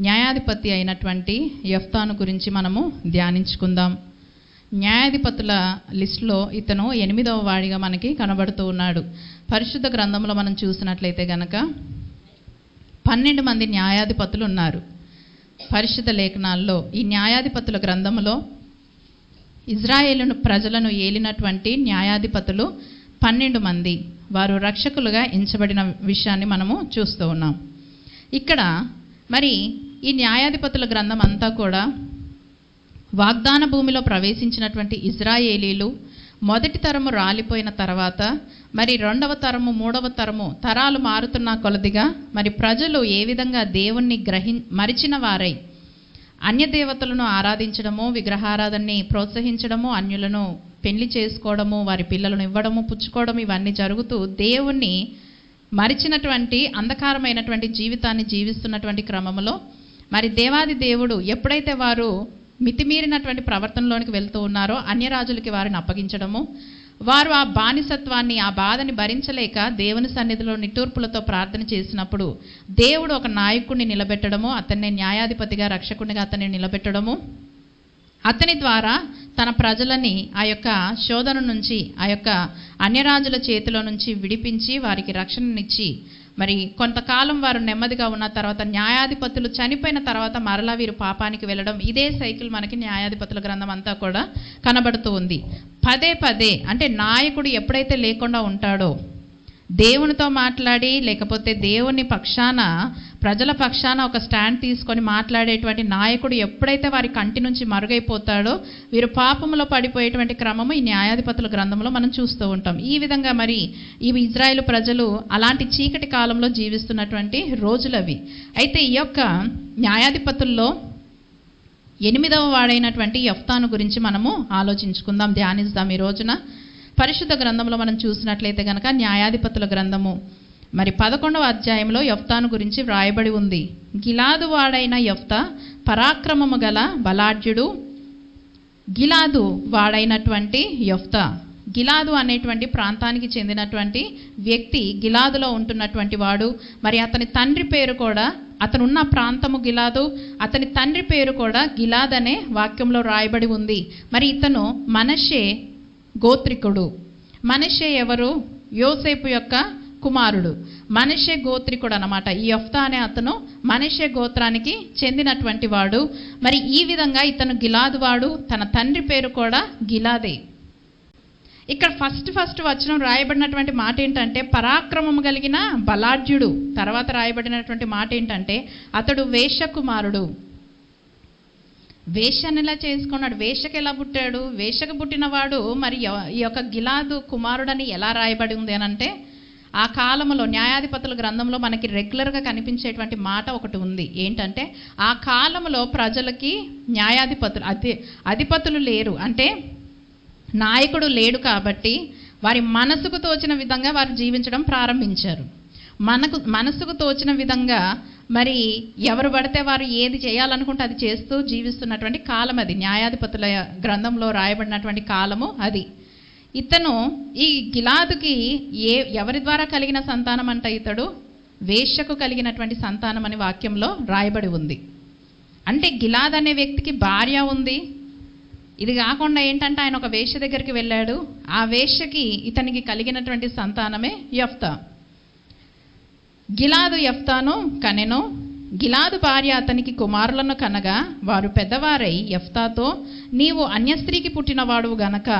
న్యాయాధిపతి అయినటువంటి యెఫ్తాను గురించి మనము ధ్యానించుకుందాం. న్యాయాధిపతుల లిస్టులో ఇతను 8వ వాడిగా మనకి కనబడుతూ ఉన్నాడు. పరిశుద్ధ గ్రంథంలో మనం చూసినట్లయితే గనక 12 మంది న్యాయాధిపతులు ఉన్నారు. పరిశుద్ధ లేఖనాల్లో ఈ న్యాయాధిపతుల గ్రంథంలో ఇజ్రాయేలు ప్రజలను ఏలినటువంటి న్యాయాధిపతులు 12 మంది, వారు రక్షకులుగా ఎంచబడిన విషయాన్ని మనము చూస్తూ ఉన్నాం. ఇక్కడ మరి ఈ న్యాయాధిపతుల గ్రంథం అంతా కూడా వాగ్దాన భూమిలో ప్రవేశించినటువంటి ఇజ్రాయేలీలు మొదటి తరము రాలిపోయిన తర్వాత మరి 2వ తరము 3వ తరము తరాలు మారుతున్న కొలదిగా మరి ప్రజలు ఏ విధంగా దేవుణ్ణి మరిచిన వారై అన్యదేవతలను ఆరాధించడము, విగ్రహారాధనని ప్రోత్సహించడము, అన్యులను పెళ్లి చేసుకోవడము, వారి పిల్లలను ఇవ్వడము, పుచ్చుకోవడం, ఇవన్నీ జరుగుతూ దేవుణ్ణి మరిచినటువంటి అంధకారమైనటువంటి జీవితాన్ని జీవిస్తున్నటువంటి క్రమంలో మరి దేవాది దేవుడు ఎప్పుడైతే వారు మితిమీరినటువంటి ప్రవర్తనలోనికి వెళ్తూ ఉన్నారో అన్యరాజులకి వారిని అప్పగించడము, వారు ఆ బానిసత్వాన్ని, ఆ బాధని భరించలేక దేవుని సన్నిధిలో నిట్టూర్పులతో ప్రార్థన చేసినప్పుడు దేవుడు ఒక నాయకుడిని నిలబెట్టడము, అతన్ని న్యాయాధిపతిగా రక్షకునిగా అతన్ని నిలబెట్టడము, అతని ద్వారా తన ప్రజలని ఆ యొక్క శోధన నుంచి, ఆ యొక్క అన్యరాజుల చేతిలో నుంచి విడిపించి వారికి రక్షణనిచ్చి మరి కొంతకాలం వారు నెమ్మదిగా ఉన్న తర్వాత న్యాయాధిపతులు చనిపోయిన తర్వాత మరలా వీరు పాపానికి వెళ్ళడం, ఇదే సైకిల్ మనకి న్యాయాధిపతుల గ్రంథం అంతా కూడా కనబడుతూ ఉంది. పదే పదే అంటే నాయకుడు ఎప్పుడైతే లేకుండా ఉంటాడో, దేవునితో మాట్లాడి లేకపోతే దేవుని పక్షాన ప్రజల పక్షాన ఒక స్టాండ్ తీసుకొని మాట్లాడేటువంటి నాయకుడు ఎప్పుడైతే వారి కంటి నుంచి మరుగైపోతాడో వీరు పాపంలో పడిపోయేటువంటి క్రమము ఈ న్యాయాధిపతుల గ్రంథంలో మనం చూస్తూ ఉంటాం. ఈ విధంగా మరి ఈ ఇజ్రాయేలు ప్రజలు అలాంటి చీకటి కాలంలో జీవిస్తున్నటువంటి రోజులవి. అయితే ఈ యొక్క న్యాయాధిపతుల్లో 8వ వాడైనటువంటి యెఫ్తాను గురించి మనము ఆలోచించుకుందాం, ధ్యానిద్దాం ఈ రోజున. పరిశుద్ధ గ్రంథంలో మనం చూసినట్లయితే కనుక న్యాయాధిపతుల గ్రంథము మరి 11వ అధ్యాయంలో యెఫ్తాను గురించి వ్రాయబడి ఉంది. గిలాదు వాడైన యెఫ్తా పరాక్రమము గల బలాఢ్యుడు. గిలాదు వాడైనటువంటి యెఫ్తా, గిలాదు అనేటువంటి ప్రాంతానికి చెందినటువంటి వ్యక్తి, గిలాదులో ఉంటున్నటువంటి వాడు. మరి అతని తండ్రి పేరు కూడా, అతనున్న ప్రాంతము గిలాదు, అతని తండ్రి పేరు కూడా గిలాద్ అనే వాక్యంలో రాయబడి ఉంది. మరి ఇతను మనష్షే గోత్రికుడు. మనష్షే ఎవరు? యోసేపు యొక్క కుమారుడు. మనష్షే గోత్రికుడు అన్నమాట. ఈ యెఫ్తా అనే అతను మనష్షే గోత్రానికి చెందినటువంటి వాడు. మరి ఈ విధంగా ఇతను గిలాదు వాడు, తన తండ్రి పేరు కూడా గిలాదే. ఇక్కడ ఫస్ట్ వచనం రాయబడినటువంటి మాట ఏంటంటే పరాక్రమము కలిగిన బలాఢ్యుడు. తర్వాత రాయబడినటువంటి మాట ఏంటంటే అతడు వేశ్య కుమారుడు. వేశ్యను ఎలా చేసుకున్నాడు? వేశ్యకు ఎలా పుట్టాడు? వేశ్యకు పుట్టినవాడు మరి ఈ యొక్క గిలాదు కుమారుడని ఎలా రాయబడి ఉంది అని అంటే, ఆ కాలంలో న్యాయాధిపతుల గ్రంథంలో మనకి రెగ్యులర్గా కనిపించేటువంటి మాట ఒకటి ఉంది. ఏంటంటే ఆ కాలంలో ప్రజలకి న్యాయాధిపతులు అధిపతులు లేరు, అంటే నాయకుడు లేడు కాబట్టి వారి మనసుకు తోచిన విధంగా వారు జీవించడం ప్రారంభించారు. మనసుకు తోచిన విధంగా మరి ఎవరు పడితే వారు ఏది చేయాలనుకుంటే అది చేస్తూ జీవిస్తున్నటువంటి కాలం అది. న్యాయాధిపతుల గ్రంథంలో రాయబడినటువంటి కాలము అది. ఇతను ఈ గిలాదుకి ఎవరి ద్వారా కలిగిన సంతానం అంటే ఇతడు వేశ్యకు కలిగినటువంటి సంతానం అని వాక్యంలో రాయబడి ఉంది. అంటే గిలాద్ అనే వ్యక్తికి భార్య ఉంది. ఇది కాకుండా ఏంటంటే ఆయన ఒక వేశ్య దగ్గరికి వెళ్ళాడు. ఆ వేశ్యకి ఇతనికి కలిగినటువంటి సంతానమే యెఫ్తా. గిలాదు యెఫ్తాను కనెను. గిలాదు భార్య అతనికి కుమారులను కనగా వారు పెద్దవారై యెఫ్తాతో, నీవు అన్యస్త్రీకి పుట్టినవాడు గనక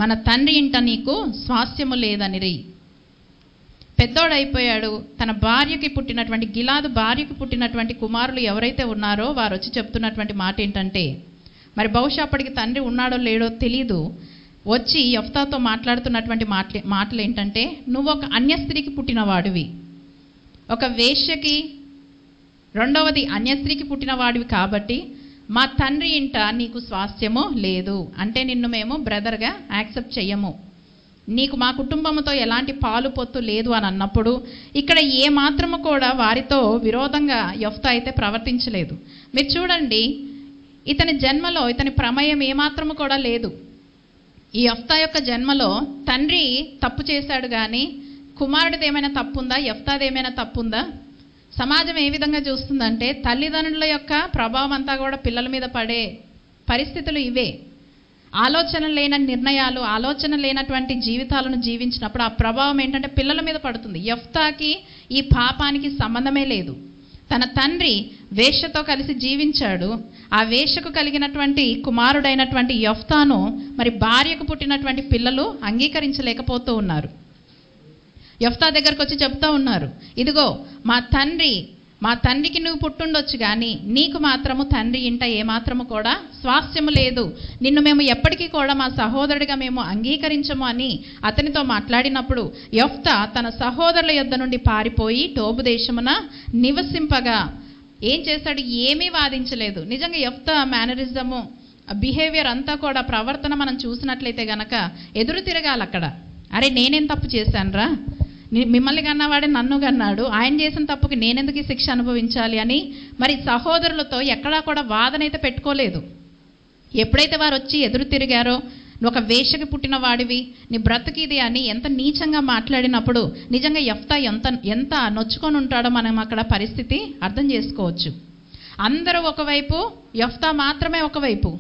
మన తండ్రి ఇంట నీకు స్వాస్థ్యము లేదనిరి. పెద్దోడైపోయాడు. తన భార్యకి పుట్టినటువంటి గిలాదు భార్యకి పుట్టినటువంటి కుమారులు ఎవరైతే ఉన్నారో వారు వచ్చి చెప్తున్నటువంటి మాట ఏంటంటే, మరి బహుశా అప్పటికి తండ్రి ఉన్నాడో లేడో తెలీదు, వచ్చి యెఫ్తాతో మాట్లాడుతున్నటువంటి మాటలు ఏంటంటే, నువ్వు ఒక అన్యస్త్రీకి పుట్టినవాడివి, ఒక వేశ్యకి, రెండవది అన్యస్త్రీకి పుట్టినవాడివి కాబట్టి మా తండ్రి ఇంట నీకు స్వాస్థ్యము లేదు, అంటే నిన్ను మేము బ్రదర్గా యాక్సెప్ట్ చెయ్యము, నీకు మా కుటుంబంతో ఎలాంటి పాలు పొత్తు లేదు అని అన్నప్పుడు ఇక్కడ ఏ మాత్రము కూడా వారితో విరోధంగా యెఫ్తా అయితే ప్రవర్తించలేదు. మీరు చూడండి, ఇతని జన్మలో ఇతని ప్రమేయం ఏమాత్రము కూడా లేదు. ఈ యెఫ్తా యొక్క జన్మలో తండ్రి తప్పు చేశాడు కానీ కుమారుడిది ఏమైనా తప్పుందా? యెఫ్తాది ఏమైనా తప్పుందా? సమాజం ఏ విధంగా చూస్తుందంటే తల్లిదండ్రుల యొక్క ప్రభావం అంతా కూడా పిల్లల మీద పడే పరిస్థితులు ఇవే. ఆలోచన లేని నిర్ణయాలు, ఆలోచన లేనటువంటి జీవితాలను జీవించినప్పుడు ఆ ప్రభావం ఏంటంటే పిల్లల మీద పడుతుంది. యెఫ్తాకి ఈ పాపానికి సంబంధమే లేదు. తన తండ్రి వేశ్యతో కలిసి జీవించాడు. ఆ వేశ్యకు కలిగినటువంటి కుమారుడైనటువంటి యెఫ్తాను మరి భార్యకు పుట్టినటువంటి పిల్లలు అంగీకరించలేకపోతూ ఉన్నారు. యెఫ్తా దగ్గరకు వచ్చి చెప్తా ఉన్నారు, ఇదిగో మా తండ్రికి నువ్వు పుట్టుండొచ్చు, కానీ నీకు మాత్రము తండ్రి ఇంట ఏమాత్రము కూడా స్వాస్థ్యము లేదు, నిన్ను మేము ఎప్పటికీ కూడా మా సహోదరుడిగా మేము అంగీకరించము అని అతనితో మాట్లాడినప్పుడు యెఫ్తా తన సహోదరుల యొద్ద నుండి పారిపోయి టోబు దేశమున నివసింపగా ఏం చేశాడు? ఏమీ వాదించలేదు. నిజంగా యెఫ్తా మేనరిజము, బిహేవియర్ అంతా కూడా, ప్రవర్తన మనం చూసినట్లయితే గనక ఎదురు తిరగాలి అక్కడ. అరే నేనేం తప్పు చేశానురా, మిమ్మల్ని కన్నవాడే నన్ను కన్నాడు, ఆయన చేసిన తప్పుకి నేనెందుకు ఈ శిక్ష అనుభవించాలి అని మరి సహోదరులతో ఎక్కడా కూడా వాదనైతే పెట్టుకోలేదు. ఎప్పుడైతే వారు వచ్చి ఎదురు తిరిగారో, నువ్వు ఒక వేశ్యకి పుట్టిన వాడివి, నీ బ్రతుకిది అని ఎంత నీచంగా మాట్లాడినప్పుడు నిజంగా యెఫ్తా ఎంత నొచ్చుకొని ఉంటాడో మనం అక్కడ పరిస్థితి అర్థం చేసుకోవచ్చు. అందరూ ఒకవైపు, యెఫ్తా మాత్రమే ఒకవైపు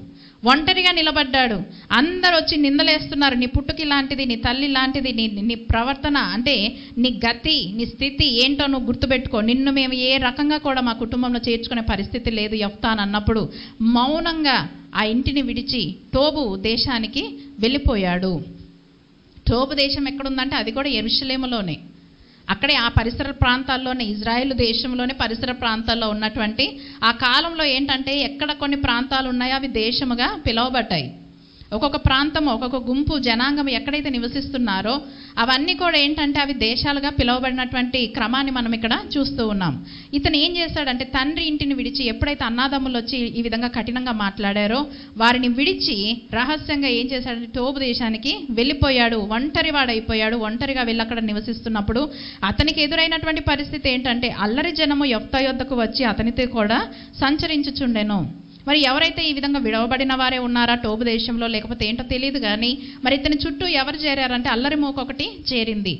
ఒంటరిగా నిలబడ్డాడు. అందరూ వచ్చి నిందలేస్తున్నారు, నీ పుట్టుకి లాంటిది, నీ తల్లి లాంటిది, నీ ప్రవర్తన అంటే నీ గతి, నీ స్థితి ఏంటో నువ్వు గుర్తుపెట్టుకో, నిన్ను మేము ఏ రకంగా కూడా మా కుటుంబంలో చేర్చుకునే పరిస్థితి లేదు యెఫ్తా అని అన్నప్పుడు మౌనంగా ఆ ఇంటిని విడిచి టోబు దేశానికి వెళ్ళిపోయాడు. టోబు దేశం ఎక్కడుందంటే అది కూడా యెరూషలేములోనే, అక్కడే ఆ పరిసర ప్రాంతాల్లోనే, ఇజ్రాయెల్ దేశంలోనే పరిసర ప్రాంతాల్లో ఉన్నటువంటి ఆ కాలంలో ఏంటంటే ఎక్కడ కొన్ని ప్రాంతాలు ఉన్నాయో అవి దేశముగా పిలువబడ్డాయి. ఒక్కొక్క ప్రాంతం, ఒక్కొక్క గుంపు జనాంగం ఎక్కడైతే నివసిస్తున్నారో అవన్నీ కూడా ఏంటంటే అవి దేశాలుగా పిలువబడినటువంటి క్రమాన్ని మనం ఇక్కడ చూస్తూ ఉన్నాం. ఇతను ఏం చేశాడంటే తండ్రి ఇంటిని విడిచి, ఎప్పుడైతే అన్నాదమ్ములు వచ్చి ఈ విధంగా కఠినంగా మాట్లాడారో వారిని విడిచి రహస్యంగా ఏం చేశాడంటే టోబు దేశానికి వెళ్ళిపోయాడు. ఒంటరివాడైపోయాడు. ఒంటరిగా వెళ్ళి అక్కడ నివసిస్తున్నప్పుడు అతనికి ఎదురైనటువంటి పరిస్థితి ఏంటంటే అల్లరి జనము యెఫ్తా యొద్దకు వచ్చి అతనితో కూడా సంచరించుచుండెను. మరి ఎవరైతే ఈ విధంగా విడవబడిన వారే ఉన్నారా టోబు దేశంలో, లేకపోతే ఏంటో తెలియదు, కానీ మరి ఇతని చుట్టూ ఎవరు చేరారంటే అల్లరి మూక ఒకటి చేరింది.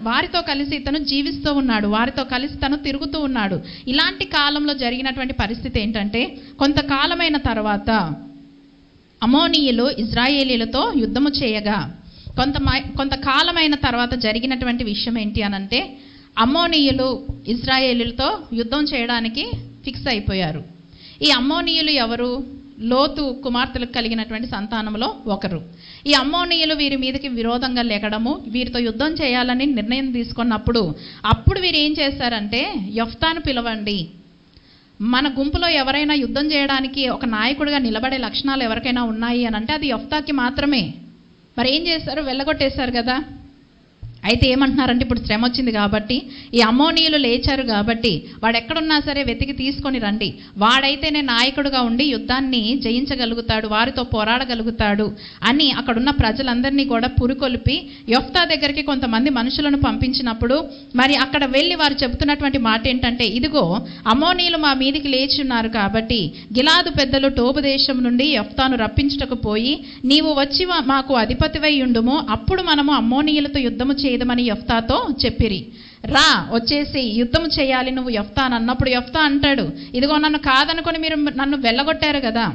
వారితో కలిసి ఇతను జీవిస్తూ ఉన్నాడు, వారితో కలిసి తను తిరుగుతూ ఉన్నాడు. ఇలాంటి కాలంలో జరిగినటువంటి పరిస్థితి ఏంటంటే కొంతకాలమైన తర్వాత అమోనీయులు ఇజ్రాయేలీలతో యుద్ధము చేయగా కొంతకాలమైన తర్వాత జరిగినటువంటి విషయం ఏంటి అనంటే అమోనీయులు ఇజ్రాయేలీలతో యుద్ధం చేయడానికి ఫిక్స్ అయిపోయారు. ఈ అమ్మోనీయులు ఎవరు? లోతు కుమార్తెలకు కలిగినటువంటి సంతానంలో ఒకరు. ఈ అమ్మోనీయులు వీరి మీదకి విరోధంగా లేకడము, వీరితో యుద్ధం చేయాలని నిర్ణయం తీసుకున్నప్పుడు అప్పుడు వీరు ఏం చేశారంటే యెఫ్తాను పిలవండి, మన గుంపులో ఎవరైనా యుద్ధం చేయడానికి ఒక నాయకుడిగా నిలబడే లక్షణాలు ఎవరికైనా ఉన్నాయి అని అంటే అది యెఫ్తాకి మాత్రమే. మరి ఏం చేశారు? వెళ్ళగొట్టేశారు కదా. అయితే ఏమంటున్నారంటే ఇప్పుడు శ్రమ వచ్చింది కాబట్టి, ఈ అమ్మోనీయులు లేచారు కాబట్టి వాడు ఎక్కడున్నా సరే వెతికి తీసుకొని రండి, వాడైతేనే నాయకుడుగా ఉండి యుద్ధాన్ని జయించగలుగుతాడు, వారితో పోరాడగలుగుతాడు అని అక్కడున్న ప్రజలందరినీ కూడా పురికొల్పి యెఫ్తా దగ్గరికి కొంతమంది మనుషులను పంపించినప్పుడు మరి అక్కడ వెళ్ళి వారు చెబుతున్నటువంటి మాట ఏంటంటే, ఇదిగో అమ్మోనీయులు మా మీదికి లేచి ఉన్నారు కాబట్టి గిలాదు పెద్దలు టోబు దేశం నుండి యెఫ్తాను రప్పించుటకు పోయి నీవు వచ్చి మాకు అధిపతివై ఉండుము, అప్పుడు మనము అమ్మోనీయులతో యుద్ధము చేయదమని యెఫ్తాతో చెప్పిరి. రా వచ్చేసి యుద్ధం చేయాలి నువ్వు యెఫ్తా అని అన్నప్పుడు యెఫ్తా అంటాడు, ఇదిగో నన్ను కాదనుకొని మీరు నన్ను వెళ్ళగొట్టారు కదా,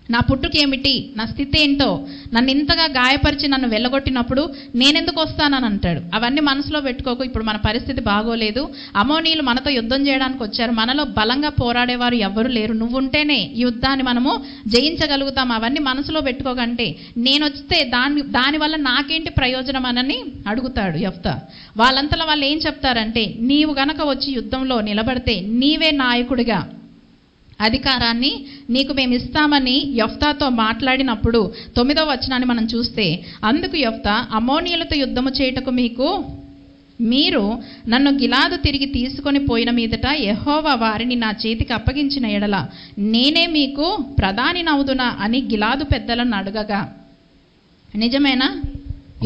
నా పుట్టుక ఏమిటి, నా స్థితి ఏంటో, నన్ను ఇంతగా గాయపరిచి నన్ను వెళ్ళగొట్టినప్పుడు నేనెందుకు వస్తానని అంటాడు. అవన్నీ మనసులో పెట్టుకోకు, ఇప్పుడు మన పరిస్థితి బాగోలేదు, అమోనీయులు మనతో యుద్ధం చేయడానికి వచ్చారు, మనలో బలంగా పోరాడేవారు ఎవ్వరు లేరు, నువ్వు ఉంటేనే ఈ యుద్ధాన్ని మనము జయించగలుగుతాం, అవన్నీ మనసులో పెట్టుకోకంటే నేను వస్తే దానివల్ల నాకేంటి ప్రయోజనం అని అడుగుతాడు యెఫ్తా. వాళ్ళంతలో వాళ్ళు ఏం చెప్తారంటే, నీవు గనక వచ్చి యుద్ధంలో నిలబడితే నీవే నాయకుడిగా అధికారాన్ని నీకు మేము ఇస్తామని యెఫ్తాతో మాట్లాడినప్పుడు 9వ వచనాన్ని మనం చూస్తే, అందుకు యెఫ్తా అమ్మోనీయులతో యుద్ధము చేయుటకు మీరు నన్ను గిలాదు తిరిగి తీసుకొని పోయిన మీదట యెహోవా వారిని నా చేతికి అప్పగించిన ఎడల నేనే మీకు ప్రధాని నవుదునా అని గిలాదు పెద్దలను అడగగా, నిజమేనా?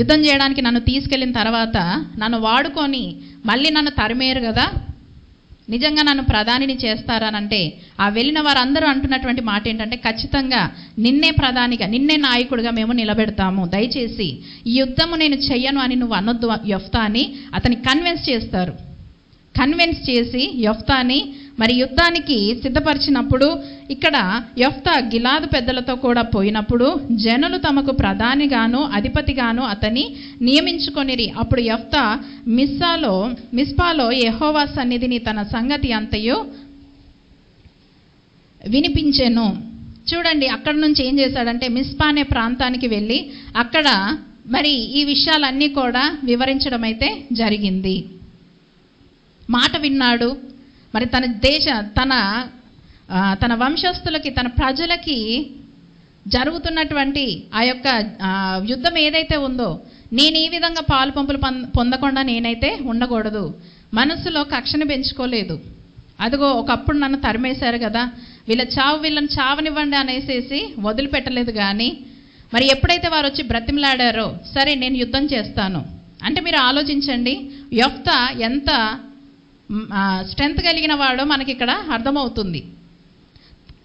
యుద్ధం చేయడానికి నన్ను తీసుకెళ్ళిన తర్వాత నన్ను వాడుకొని మళ్ళీ నన్ను తరిమేరు కదా, నిజంగా నన్ను ప్రధానిని చేస్తారనంటే ఆ వెళ్ళిన వారందరూ అంటున్నటువంటి మాట ఏంటంటే, ఖచ్చితంగా నిన్నే ప్రధానిగా, నిన్నే నాయకుడిగా మేము నిలబెడతాము, దయచేసి ఈ యుద్ధము నేను చెయ్యను అని నువ్వు అనొద్దు యెఫ్తా అని అతన్ని కన్విన్స్ చేస్తారు. కన్విన్స్ చేసి యెఫ్తాని మరి యుద్ధానికి సిద్ధపరిచినప్పుడు ఇక్కడ యెఫ్తా గిలాదు పెద్దలతో కూడా పోయినప్పుడు జనులు తమకు ప్రధానిగాను అధిపతిగాను అతన్ని నియమించుకొనిరి. అప్పుడు యెఫ్తా మిస్పాలో యెహోవా సన్నిధిని తన సంగతి అంతయు వినిపించెను. చూడండి, అక్కడ నుంచి ఏం చేశాడంటే మిస్పా అనే ప్రాంతానికి వెళ్ళి అక్కడ మరి ఈ విషయాలన్నీ కూడా వివరించడం అయితే జరిగింది. మాట విన్నాడు. మరి తన వంశస్థులకి, తన ప్రజలకి జరుగుతున్నటువంటి ఆ యొక్క యుద్ధం ఏదైతే ఉందో, నేను ఈ విధంగా పాలు పంపులు పొందకుండా నేనైతే ఉండకూడదు. మనసులో కక్షను పెంచుకోలేదు. అదిగో ఒకప్పుడు నన్ను తరిమేశారు కదా, వీళ్ళని చావనివ్వండి అనేసేసి వదిలిపెట్టలేదు. కానీ మరి ఎప్పుడైతే వారు వచ్చి బ్రతిమలాడారో, సరే నేను యుద్ధం చేస్తాను అంటే మీరు ఆలోచించండి, యెఫ్తా ఎంత స్ట్రెంత్ కలిగిన వాడో మనకి ఇక్కడ అర్థమవుతుంది.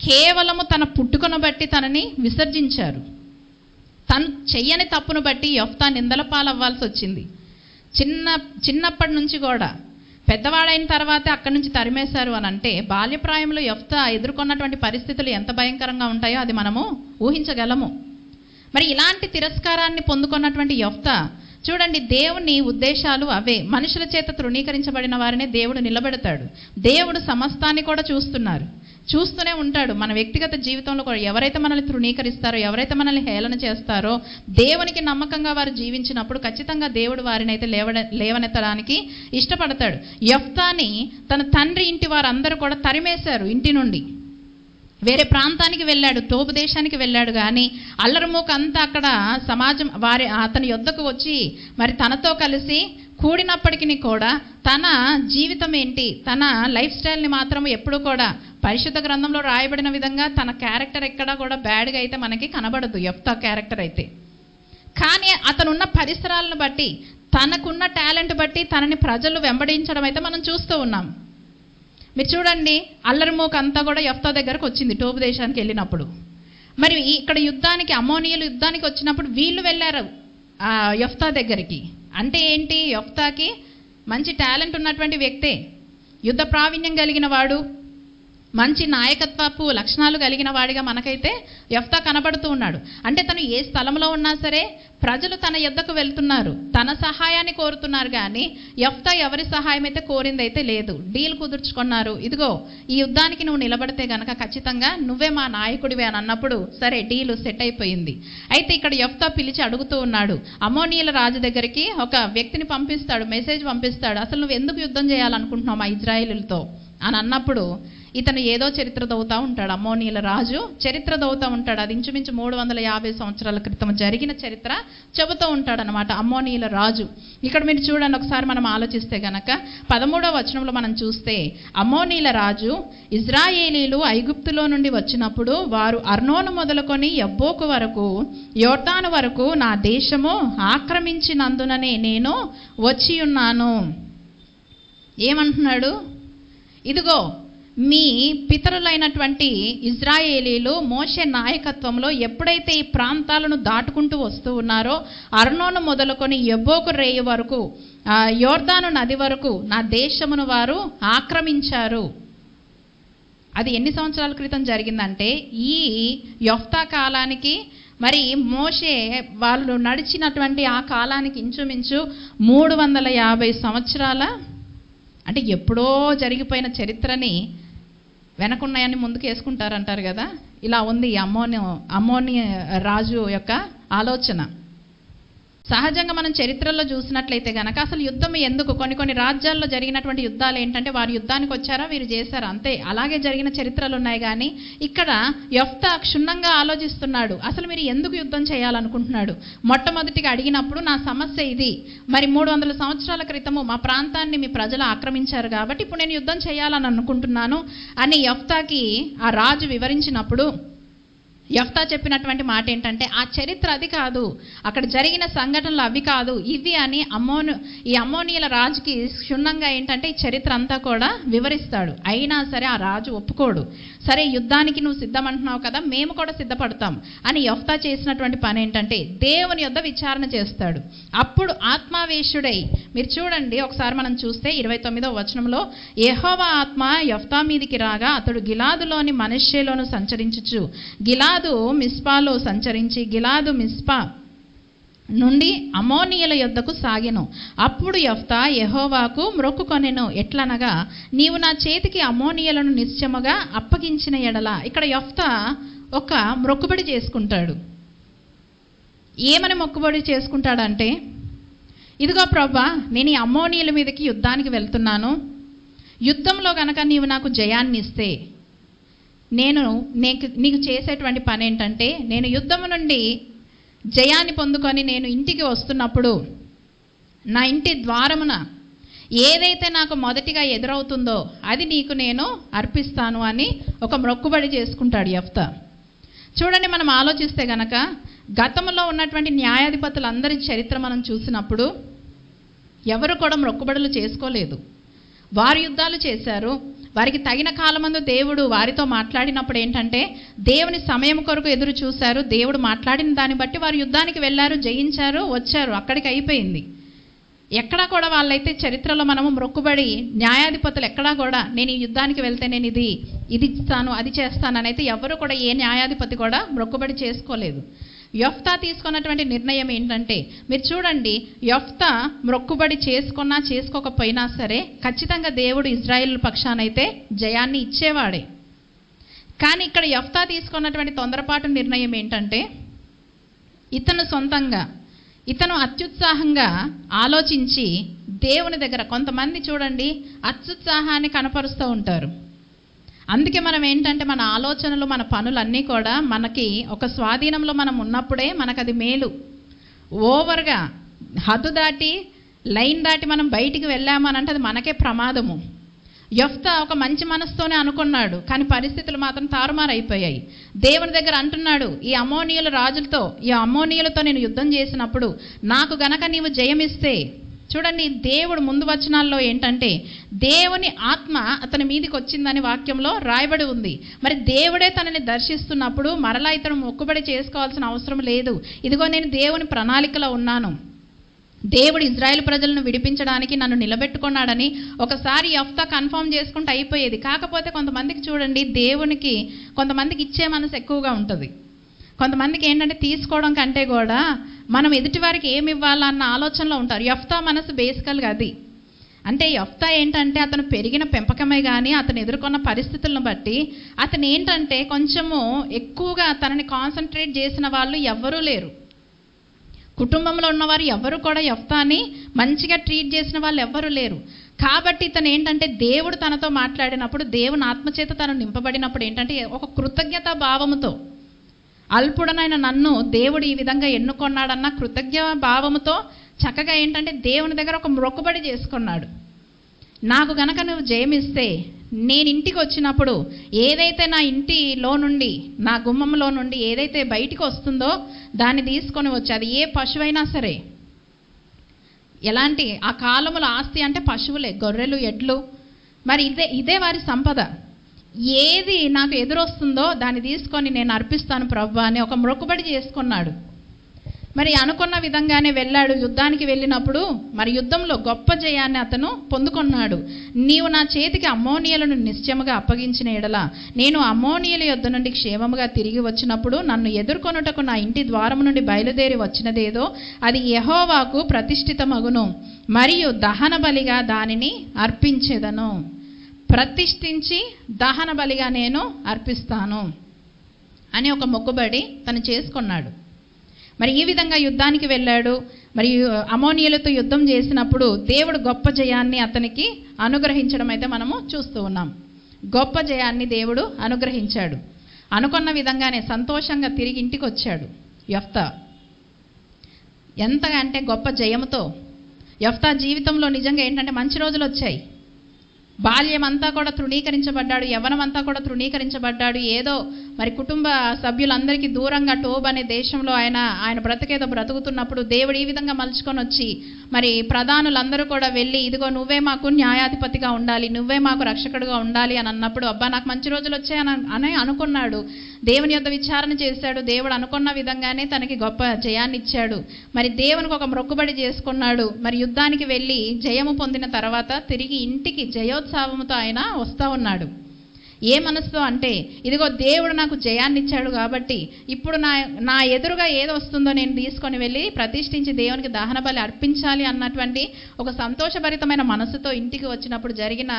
కేవలము తన పుట్టుకను బట్టి తనని విసర్జించారు. తను చెయ్యని తప్పును బట్టి యెఫ్తా నిందల పాలవ్వాల్సి వచ్చింది. చిన్నప్పటి నుంచి కూడా పెద్దవాడైన తర్వాత అక్కడి నుంచి తరిమేశారు అని అంటే, బాల్యప్రాయంలో యెఫ్తా ఎదుర్కొన్నటువంటి పరిస్థితులు ఎంత భయంకరంగా ఉంటాయో అది మనము ఊహించగలము. మరి ఇలాంటి తిరస్కారాన్ని పొందుకున్నటువంటి యెఫ్తా చూడండి, దేవుని ఉద్దేశాలు అవే. మనుషుల చేత తృణీకరించబడిన వారినే దేవుడు నిలబెడతాడు. దేవుడు సమస్తాన్ని కూడా చూస్తూనే ఉంటాడు. మన వ్యక్తిగత జీవితంలో కూడా ఎవరైతే మనల్ని తృణీకరిస్తారో, ఎవరైతే మనల్ని హేళన చేస్తారో, దేవునికి నమ్మకంగా వారు జీవించినప్పుడు ఖచ్చితంగా దేవుడు వారిని అయితే లేవనెత్తడానికి ఇష్టపడతాడు. యెఫ్తాని తన తండ్రి ఇంటి వారందరూ కూడా తరిమేశారు. ఇంటి నుండి వేరే ప్రాంతానికి వెళ్ళాడు, తోపు దేశానికి వెళ్ళాడు. కానీ అల్లరిమూక అంతా అక్కడ సమాజం అతని యొద్దకు వచ్చి మరి తనతో కలిసి కూడినప్పటికీ కూడా తన జీవితం ఏంటి, తన లైఫ్ స్టైల్ని మాత్రం ఎప్పుడూ కూడా పరిశుద్ధ గ్రంథంలో రాయబడిన విధంగా తన క్యారెక్టర్ ఎక్కడా కూడా బ్యాడ్గా అయితే మనకి కనబడదు, యెఫ్తా క్యారెక్టర్ అయితే. కానీ అతనున్న పరిసరాలను బట్టి, తనకున్న టాలెంట్ బట్టి తనని ప్రజలు వెంబడించడం అయితే మనం చూస్తూ ఉన్నాం. మీరు చూడండి, అల్లరిమూక అంతా కూడా యెఫ్తా దగ్గరకు వచ్చింది టోబు దేశానికి వెళ్ళినప్పుడు. మరి ఇక్కడ అమ్మోనీయులు యుద్ధానికి వచ్చినప్పుడు వీళ్ళు వెళ్ళారు యెఫ్తా దగ్గరికి. అంటే ఏంటి, యెఫ్తాకి మంచి టాలెంట్ ఉన్నటువంటి వ్యక్తే, యుద్ధ ప్రావీణ్యం కలిగిన వాడు, మంచి నాయకత్వపు లక్షణాలు కలిగిన వాడిగా మనకైతే యెఫ్తా కనబడుతూ ఉన్నాడు. అంటే తను ఏ స్థలంలో ఉన్నా సరే ప్రజలు తన యొద్దకు వెళ్తున్నారు, తన సహాయాన్ని కోరుతున్నారు. కానీ యెఫ్తా ఎవరి సహాయం అయితే కోరింది అయితే లేదు. డీల్ కుదుర్చుకున్నారు. ఇదిగో ఈ యుద్ధానికి నువ్వు నిలబడితే గనక ఖచ్చితంగా నువ్వే మా నాయకుడివే అని అన్నప్పుడు సరే డీల్ సెట్ అయిపోయింది. అయితే ఇక్కడ యెఫ్తా పిలిచి అడుగుతూ ఉన్నాడు. అమ్మోనీయుల రాజు దగ్గరికి ఒక వ్యక్తిని పంపిస్తాడు, మెసేజ్ పంపిస్తాడు. అసలు నువ్వు ఎందుకు యుద్ధం చేయాలనుకుంటున్నావు మా ఇజ్రాయేలులతో అని అన్నప్పుడు ఇతను ఏదో చరిత్ర దవ్వుతూ ఉంటాడు. అమ్మోనీయుల రాజు చరిత్ర దవ్వుతూ ఉంటాడు. అది ఇంచుమించు 350 సంవత్సరాల క్రితం జరిగిన చరిత్ర చెబుతూ ఉంటాడు అనమాట అమ్మోనీయుల రాజు. ఇక్కడ మీరు చూడండి, ఒకసారి మనం ఆలోచిస్తే గనక 13వ వచనంలో మనం చూస్తే, అమ్మోనీయుల రాజు ఇజ్రాయేలీలు ఐగుప్తులో నుండి వచ్చినప్పుడు వారు అర్నోను మొదలుకొని యబ్బోకు వరకు యోర్దాను వరకు నా దేశము ఆక్రమించినందుననే నేను వచ్చి ఉన్నాను. ఏమంటున్నాడు, ఇదిగో మీ పితరులైనటువంటి ఇజ్రాయేలీలు మోషే నాయకత్వంలో ఎప్పుడైతే ఈ ప్రాంతాలను దాటుకుంటూ వస్తూ ఉన్నారో, అర్నోను మొదలుకొని యబ్బోకు రేయి వరకు, యోర్దాను నది వరకు నా దేశమును వారు ఆక్రమించారు. అది ఎన్ని సంవత్సరాల క్రితం జరిగిందంటే, ఈ యెఫ్తా కాలానికి మరి మోషే వాళ్ళు నడిచినటువంటి ఆ కాలానికి ఇంచుమించు 350 సంవత్సరాల, అంటే ఎప్పుడో జరిగిపోయిన చరిత్రని వెనకున్నాయని ముందుకు వేసుకుంటారంటారు కదా, ఇలా ఉంది అమ్మోని రాజు యొక్క ఆలోచన. సహజంగా మనం చరిత్రలో చూసినట్లయితే కనుక అసలు యుద్ధం ఎందుకు, కొన్ని రాజ్యాల్లో జరిగినటువంటి యుద్ధాలు ఏంటంటే వారు యుద్ధానికి వచ్చారా, వీరు చేశారా, అంతే. అలాగే జరిగిన చరిత్రలు ఉన్నాయి. కానీ ఇక్కడ యెఫ్తా క్షుణ్ణంగా ఆలోచిస్తున్నాడు. అసలు మీరు ఎందుకు యుద్ధం చేయాలనుకుంటున్నాడు? మొట్టమొదటిగా అడిగినప్పుడు నా సమస్య ఇది, మరి 300 సంవత్సరాల క్రితము మా ప్రాంతాన్ని మీ ప్రజలు ఆక్రమించారు కాబట్టి ఇప్పుడు నేను యుద్ధం చేయాలని అనుకుంటున్నాను అని యెఫ్తాకి ఆ రాజు వివరించినప్పుడు యెఫ్తా చెప్పినటువంటి మాట ఏంటంటే, ఆ చరిత్ర అది కాదు, అక్కడ జరిగిన సంఘటనలు అవి కాదు, ఇవి అని ఈ అమ్మోనీయుల రాజుకి క్షుణ్ణంగా ఏంటంటే ఈ చరిత్ర అంతా కూడా వివరిస్తాడు. అయినా సరే ఆ రాజు ఒప్పుకోడు. సరే, యుద్ధానికి నువ్వు సిద్ధమంటున్నావు కదా, మేము కూడా సిద్ధపడతాం అని యెఫ్తా చేసినటువంటి పని ఏంటంటే దేవుని యొద్ద విచారణ చేస్తాడు. అప్పుడు ఆత్మావేశుడై, మీరు చూడండి ఒకసారి మనం చూస్తే 29వ వచనంలో, యెహోవా ఆత్మ యెఫ్తా మీదికి రాగా అతడు గిలాదులోని మనష్షేలోను సంచరించుచు గిలాదు మిస్పాలో సంచరించి గిలాదు మిస్పా నుండి అమ్మోనీయుల యొద్దకు సాగెను. అప్పుడు యెఫ్తా యెహోవాకు మ్రొక్కుకొనెను, ఎట్లనగా, నీవు నా చేతికి అమ్మోనీయులను నిశ్చయముగా అప్పగించిన ఎడల. ఇక్కడ యెఫ్తా ఒక మొక్కుబడి చేసుకుంటాడు. ఏమని మొక్కుబడి చేసుకుంటాడంటే, ఇదిగో ప్రభా, నేను ఈ అమ్మోనీయుల మీదకి యుద్ధానికి వెళ్తున్నాను, యుద్ధంలో గనక నీవు నాకు జయాన్ని ఇస్తే నీకు చేసేటువంటి పని ఏంటంటే, నేను యుద్ధం నుండి జయాన్ని పొందుకొని నేను ఇంటికి వస్తున్నప్పుడు నా ఇంటి ద్వారమున ఏదైతే నాకు మొదటిగా ఎదురవుతుందో అది నీకు నేను అర్పిస్తాను అని ఒక మొక్కుబడి చేసుకుంటాడు యెఫ్తా. చూడండి, మనం ఆలోచిస్తే గనక గతంలో ఉన్నటువంటి న్యాయాధిపతులందరి చరిత్ర మనం చూసినప్పుడు ఎవరు కూడా మొక్కుబడులు చేసుకోలేదు. వారు యుద్ధాలు చేశారు. వారికి తగిన కాలమందు దేవుడు వారితో మాట్లాడినప్పుడు ఏంటంటే దేవుని సమయం కొరకు ఎదురు చూశారు. దేవుడు మాట్లాడిన దాన్ని బట్టి వారు యుద్ధానికి వెళ్ళారు, జయించారు, వచ్చారు, అక్కడికి అయిపోయింది. ఎక్కడా కూడా వాళ్ళైతే చరిత్రలో మనము మొక్కుబడి, న్యాయాధిపతులు ఎక్కడా కూడా నేను ఈ యుద్ధానికి వెళ్తే నేను ఇది ఇస్తాను, అది చేస్తాను అని అయితే ఎవరు కూడా, ఏ న్యాయాధిపతి కూడా మొక్కుబడి చేసుకోలేదు. యెఫ్తా తీసుకున్నటువంటి నిర్ణయం ఏంటంటే, మీరు చూడండి, యెఫ్తా మొక్కుబడి చేసుకున్నా చేసుకోకపోయినా సరే ఖచ్చితంగా దేవుడు ఇజ్రాయేల్ పక్షానైతే జయాన్ని ఇచ్చేవాడే. కానీ ఇక్కడ యెఫ్తా తీసుకున్నటువంటి తొందరపాటు నిర్ణయం ఏంటంటే, ఇతను అత్యుత్సాహంగా ఆలోచించి దేవుని దగ్గర, కొంతమంది చూడండి అత్యుత్సాహాన్ని కనపరుస్తూ ఉంటారు. అందుకే మనం ఏంటంటే మన ఆలోచనలు, మన పనులన్నీ కూడా మనకి ఒక స్వాధీనంలో మనం ఉన్నప్పుడే మనకు అది మేలు. ఓవర్గా హద్దు దాటి, లైన్ దాటి మనం బయటికి వెళ్ళామనంటే అది మనకే ప్రమాదము. యెఫ్తా ఒక మంచి మనసుతోనే అనుకున్నాడు, కానీ పరిస్థితులు మాత్రం తారుమారైపోయాయి. దేవుని దగ్గర అంటున్నాడు, ఈ అమ్మోనీయులతో నేను యుద్ధం చేసినప్పుడు నాకు గనక నీవు జయమిస్తే. చూడండి, దేవుడు ముందు వచనాల్లో ఏంటంటే దేవుని ఆత్మ అతని మీదకి వచ్చిందని వాక్యంలో రాయబడి ఉంది. మరి దేవుడే తనని దర్శిస్తున్నప్పుడు మరలా ఇతను మొక్కుబడి చేసుకోవాల్సిన అవసరం లేదు. ఇదిగో నేను దేవుని ప్రణాళికలో ఉన్నాను, దేవుడు ఇజ్రాయేల్ ప్రజలను విడిపించడానికి నన్ను నిలబెట్టుకున్నాడని ఒకసారి యెఫ్తా కన్ఫర్మ్ చేసుకుంటే అయిపోయేది. కాకపోతే కొంతమందికి చూడండి, దేవునికి కొంతమందికి ఇచ్చే మనసు ఎక్కువగా ఉంటుంది. కొంతమందికి ఏంటంటే తీసుకోవడం కంటే కూడా మనం ఎదుటివారికి ఏమి ఇవ్వాలన్న ఆలోచనలో ఉంటారు. యెఫ్తా మనసు బేసికల్గా అది. అంటే యెఫ్తా ఏంటంటే అతను పెరిగిన పెంపకమే కానీ అతను ఎదుర్కొన్న పరిస్థితులను బట్టి అతను ఏంటంటే కొంచెము ఎక్కువగా తనని కాన్సన్ట్రేట్ చేసిన వాళ్ళు ఎవ్వరూ లేరు. కుటుంబంలో ఉన్నవారు ఎవరు కూడా యెఫ్తాని మంచిగా ట్రీట్ చేసిన వాళ్ళు ఎవ్వరూ లేరు. కాబట్టి ఇతను ఏంటంటే దేవుడు తనతో మాట్లాడినప్పుడు, దేవుని ఆత్మచేత తను నింపబడినప్పుడు ఏంటంటే ఒక కృతజ్ఞతా భావముతో, అల్పుడనైన నన్ను దేవుడు ఈ విధంగా ఎన్నుకొన్నాడన్న కృతజ్ఞ భావముతో చక్కగా ఏంటంటే దేవుని దగ్గర ఒక మొక్కుబడి చేసుకున్నాడు. నాకు గనక నువ్వు జయమిస్తే నేను ఇంటికి వచ్చినప్పుడు ఏదైతే నా ఇంటిలో నుండి, నా గుమ్మంలో నుండి ఏదైతే బయటికి వస్తుందో దాన్ని తీసుకొని వచ్చి, అది ఏ పశువైనా సరే, ఎలాంటి ఆ కాలముల ఆస్తి అంటే పశువులే, గొర్రెలు, ఎడ్లు, మరి ఇదే వారి సంపద. ఏది నాకు ఎదురొస్తుందో దాన్ని తీసుకొని నేను అర్పిస్తాను ప్రభువా అని ఒక మొక్కుబడి చేసుకున్నాడు. మరి అనుకున్న విధంగానే వెళ్ళాడు. యుద్ధానికి వెళ్ళినప్పుడు మరి యుద్ధంలో గొప్ప జయాన్ని అతను పొందుకున్నాడు. నీవు నా చేతికి అమ్మోనీయులను నిశ్చయముగా అప్పగించిన ఎడల నేను అమ్మోనీయుల యొద్ద నుండి క్షేమముగా తిరిగి వచ్చినప్పుడు నన్ను ఎదుర్కొనుటకు నా ఇంటి ద్వారము నుండి బయలుదేరి వచ్చినదేదో అది యెహోవాకు ప్రతిష్ఠితమగును, మరియు దహన బలిగా దానిని అర్పించెదను. ప్రతిష్ఠించి దహన బలిగా నేను అర్పిస్తాను అని ఒక మొక్కుబడి తను చేసుకున్నాడు. మరి ఈ విధంగా యుద్ధానికి వెళ్ళాడు. మరి అమ్మోనీయులతో యుద్ధం చేసినప్పుడు దేవుడు గొప్ప జయాన్ని అతనికి అనుగ్రహించడం అయితే మనము చూస్తూ ఉన్నాం. గొప్ప జయాన్ని దేవుడు అనుగ్రహించాడు. అనుకున్న విధంగానే సంతోషంగా తిరిగి ఇంటికి వచ్చాడు యెఫ్తా. ఎంతగా అంటే గొప్ప జయముతో యెఫ్తా జీవితంలో నిజంగా ఏంటంటే మంచి రోజులు వచ్చాయి. బాల్యం అంతా కూడా తృణీకరించబడ్డాడు, యవ్వనం అంతా కూడా తృణీకరించబడ్డాడు. ఏదో మరి కుటుంబ సభ్యులందరికీ దూరంగా టోబ్ అనే దేశంలో ఆయన బ్రతికేదో బ్రతుకుతున్నప్పుడు దేవుడు ఈ విధంగా మలుచుకొని వచ్చి మరి ప్రధానులందరూ కూడా వెళ్ళి, ఇదిగో నువ్వే మాకు న్యాయాధిపతిగా ఉండాలి, నువ్వే మాకు రక్షకుడుగా ఉండాలి అని అన్నప్పుడు, అబ్బా నాకు మంచి రోజులు వచ్చాయని అనుకున్నాడు. దేవుని యొద్ద విచారణ చేశాడు. దేవుడు అనుకున్న విధంగానే తనకి గొప్ప జయాన్ని ఇచ్చాడు. మరి దేవునికి ఒక మొక్కుబడి చేసుకున్నాడు. మరి యుద్ధానికి వెళ్ళి జయము పొందిన తర్వాత తిరిగి ఇంటికి జయోత్సవంతో ఆయన వస్తూ ఉన్నాడు. ఏ మనసుతో అంటే, ఇదిగో దేవుడు నాకు జయాన్ని ఇచ్చాడు కాబట్టి ఇప్పుడు నా ఎదురుగా ఏది వస్తుందో నేను తీసుకొని వెళ్ళి ప్రతిష్ఠించి దేవునికి దహన బలి అర్పించాలి అన్నటువంటి ఒక సంతోషభరితమైన మనసుతో ఇంటికి వచ్చినప్పుడు జరిగిన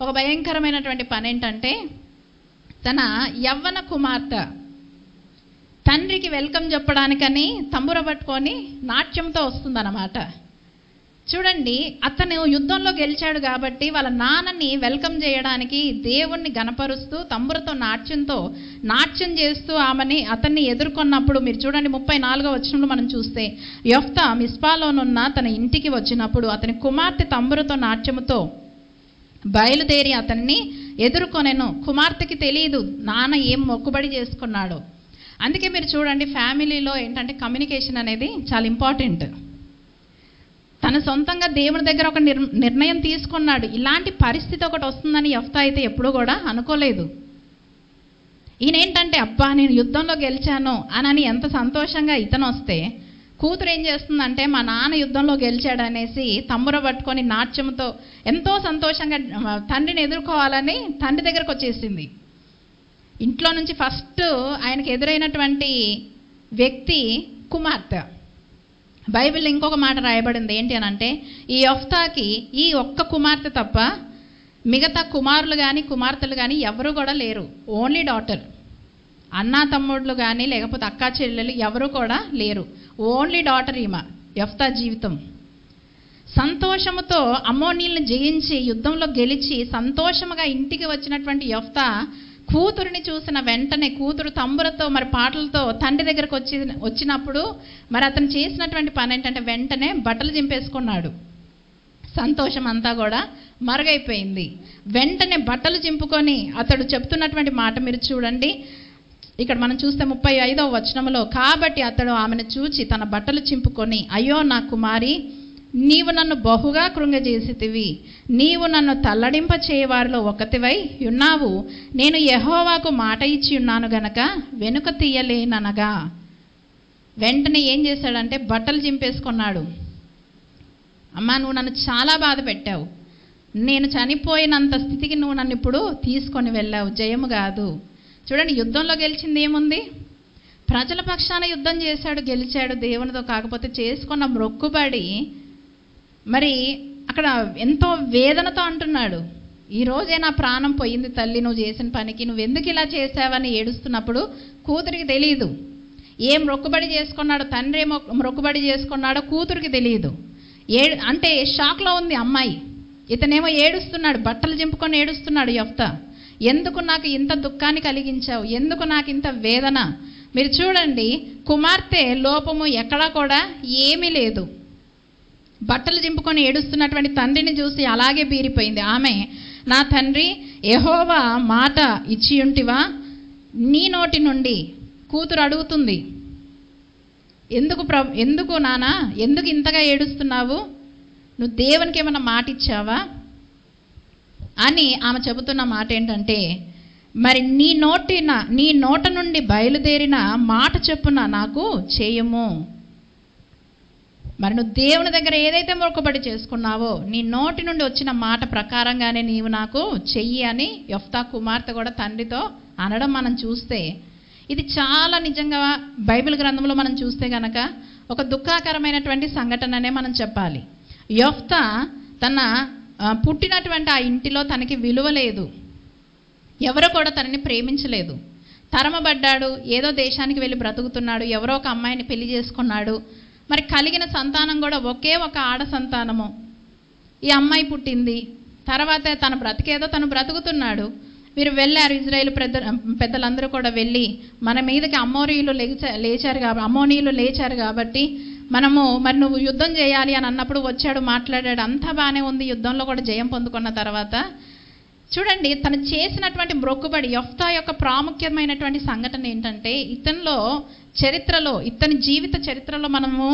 ఒక భయంకరమైనటువంటి పని ఏంటంటే, తన యవ్వన కుమార్తె తండ్రికి వెల్కమ్ చెప్పడానికని తంబుర పట్టుకొని నాట్యంతో వస్తుందన్నమాట. చూడండి, అతను యుద్ధంలో గెలిచాడు కాబట్టి వాళ్ళ నాన్నని వెల్కమ్ చేయడానికి దేవుణ్ణి గణపరుస్తూ తంబురతో నాట్యం చేస్తూ అతన్ని ఎదుర్కొన్నప్పుడు మీరు చూడండి 34వ వచనంలో మనం చూస్తే, యెఫ్తా మిస్పాలోనున్న తన ఇంటికి వచ్చినప్పుడు అతని కుమార్తె తంబురతో నాట్యముతో బయలుదేరి అతన్ని ఎదుర్కొనెను. కుమార్తెకి తెలియదు నాన్న ఏం మొక్కుబడి చేసుకున్నాడో. అందుకే మీరు చూడండి, ఫ్యామిలీలో ఏంటంటే కమ్యూనికేషన్ అనేది చాలా ఇంపార్టెంట్. తన సొంతంగా దేవుని దగ్గర ఒక నిర్ణయం తీసుకున్నాడు. ఇలాంటి పరిస్థితి ఒకటి వస్తుందని యెఫ్తా అయితే ఎప్పుడూ కూడా అనుకోలేదు. ఈయన ఏంటంటే, అబ్బా నేను యుద్ధంలో గెలిచాను అని ఎంత సంతోషంగా ఇతను వస్తే, కూతురు ఏం చేస్తుందంటే, మా నాన్న యుద్ధంలో గెలిచాడు అనేసి తంబుర పట్టుకొని నాట్యంతో ఎంతో సంతోషంగా తండ్రిని ఎదుర్కోవాలని తండ్రి దగ్గరకు వచ్చేసింది. ఇంట్లో నుంచి ఫస్ట్ ఆయనకు ఎదురైనటువంటి వ్యక్తి కుమార్తె. బైబిల్ ఇంకొక మాట రాయబడింది ఏంటి అని అంటే, ఈ యెఫ్తాకి ఈ ఒక్క కుమార్తె తప్ప మిగతా కుమారులు కానీ కుమార్తెలు కానీ ఎవరు కూడా లేరు. Only daughter. అన్నా తమ్ముళ్ళు కానీ లేకపోతే అక్కా చెల్లెలు ఎవరు కూడా లేరు. ఓన్లీ డాటర్ ఈమె. యెఫ్తా జీవితం సంతోషముతో అమ్మోనీయులను జయించి యుద్ధంలో గెలిచి సంతోషముగా ఇంటికి వచ్చినటువంటి యెఫ్తా కూతురిని చూసిన వెంటనే, కూతురు తంబురతో మరి పాటలతో తండ్రి దగ్గరకు వచ్చినప్పుడు మరి అతను చేసినటువంటి పని ఏంటంటే, వెంటనే బట్టలు చింపేసుకున్నాడు. సంతోషం అంతా కూడా మరుగైపోయింది. వెంటనే బట్టలు చింపుకొని అతడు చెప్తున్నటువంటి మాట మీరు చూడండి. ఇక్కడ మనం చూస్తే 35వ వచనంలో, కాబట్టి అతడు ఆమెను చూచి తన బట్టలు చింపుకొని, అయ్యో నా కుమారి, నీవు నన్ను బహుగా కృంగజేసితివి, నీవు నన్ను తల్లడింప చేయవారిలో ఒకతివై ఉన్నావు, నేను యెహోవాకు మాట ఇచ్చి ఉన్నాను గనక వెనుక తీయలేననగా. వెంటనే ఏం చేశాడంటే బట్టలు చింపేసుకున్నాడు. అమ్మా నువ్వు నన్ను చాలా బాధ పెట్టావు, నేను చనిపోయినంత స్థితికి నువ్వు నన్ను ఇప్పుడు తీసుకొని వెళ్ళావు, జయము కాదు. చూడండి, యుద్ధంలో గెలిచింది ఏముంది? ప్రజల పక్షాన యుద్ధం చేశాడు, గెలిచాడు దేవునితో. కాకపోతే చేసుకున్న మొక్కుబడి మరి అక్కడ ఎంతో వేదనతో అంటున్నాడు, ఈరోజే నా ప్రాణం పోయింది తల్లి, నువ్వు చేసిన పనికి, నువ్వు ఎందుకు ఇలా చేసావని ఏడుస్తున్నప్పుడు కూతురికి తెలియదు. ఏం మొక్కుబడి చేసుకున్నాడో, తండ్రి ఏమో మొక్కుబడి చేసుకున్నాడో కూతురికి తెలియదు. అంటే షాక్లో ఉంది అమ్మాయి. ఇతనేమో ఏడుస్తున్నాడు, బట్టలు చింపుకొని ఏడుస్తున్నాడు యెఫ్తా. ఎందుకు నాకు ఇంత దుఃఖాన్ని కలిగించావు, ఎందుకు నాకు ఇంత వేదన? మీరు చూడండి, కుమార్తె లోపము ఎక్కడా కూడా ఏమీ లేదు. బట్టలు చింపుకొని ఏడుస్తున్నటువంటి తండ్రిని చూసి అలాగే బీరిపోయింది ఆమె. నా తండ్రి, యెహోవా మాట ఇచ్చి ఉంటివా నీ నోటి నుండి. కూతురు అడుగుతుంది, ఎందుకు నానా, ఎందుకు ఇంతగా ఏడుస్తున్నావు, నువ్వు దేవునికి ఏమన్నా మాట ఇచ్చావా అని ఆమె చెబుతున్న మాట ఏంటంటే, మరి నీ నోట నుండి బయలుదేరిన మాట చెప్పున నాకు చేయము. మరి నువ్వు దేవుని దగ్గర ఏదైతే మొక్కుబడి చేసుకున్నావో నీ నోటి నుండి వచ్చిన మాట ప్రకారంగానే నీవు నాకు చెయ్యి అని యెఫ్తా కుమార్తె కూడా తండ్రితో అనడం మనం చూస్తే, ఇది చాలా నిజంగా బైబిల్ గ్రంథంలో మనం చూస్తే కనుక ఒక దుఃఖకరమైనటువంటి సంఘటననే మనం చెప్పాలి. యెఫ్తా తన పుట్టినటువంటి ఆ ఇంటిలో తనకి విలువ లేదు, ఎవరో కూడా తనని ప్రేమించలేదు. తరమబడ్డాడు, ఏదో దేశానికి వెళ్ళి బ్రతుకుతున్నాడు, ఎవరో ఒక అమ్మాయిని పెళ్లి చేసుకున్నాడు. మరి కలిగిన సంతానం కూడా ఒకే ఒక ఆడ సంతానము. ఈ అమ్మాయి పుట్టింది, తర్వాత తన బ్రతికేదో తను బ్రతుకుతున్నాడు. వీరు వెళ్ళారు, ఇజ్రాయేల్ పెద్దలందరూ కూడా వెళ్ళి మన మీదకి అమ్మోనీయులు లేచారు కాబట్టి మరి నువ్వు యుద్ధం చేయాలి అని అన్నప్పుడు వచ్చాడు, మాట్లాడాడు, అంతా బాగానే ఉంది. యుద్ధంలో కూడా జయం పొందుకున్న తర్వాత చూడండి, తను చేసినటువంటి మొక్కుబడి, యెఫ్తా యొక్క ప్రాముఖ్యమైనటువంటి సంఘటన ఏంటంటే, ఇతని జీవిత చరిత్రలో మనము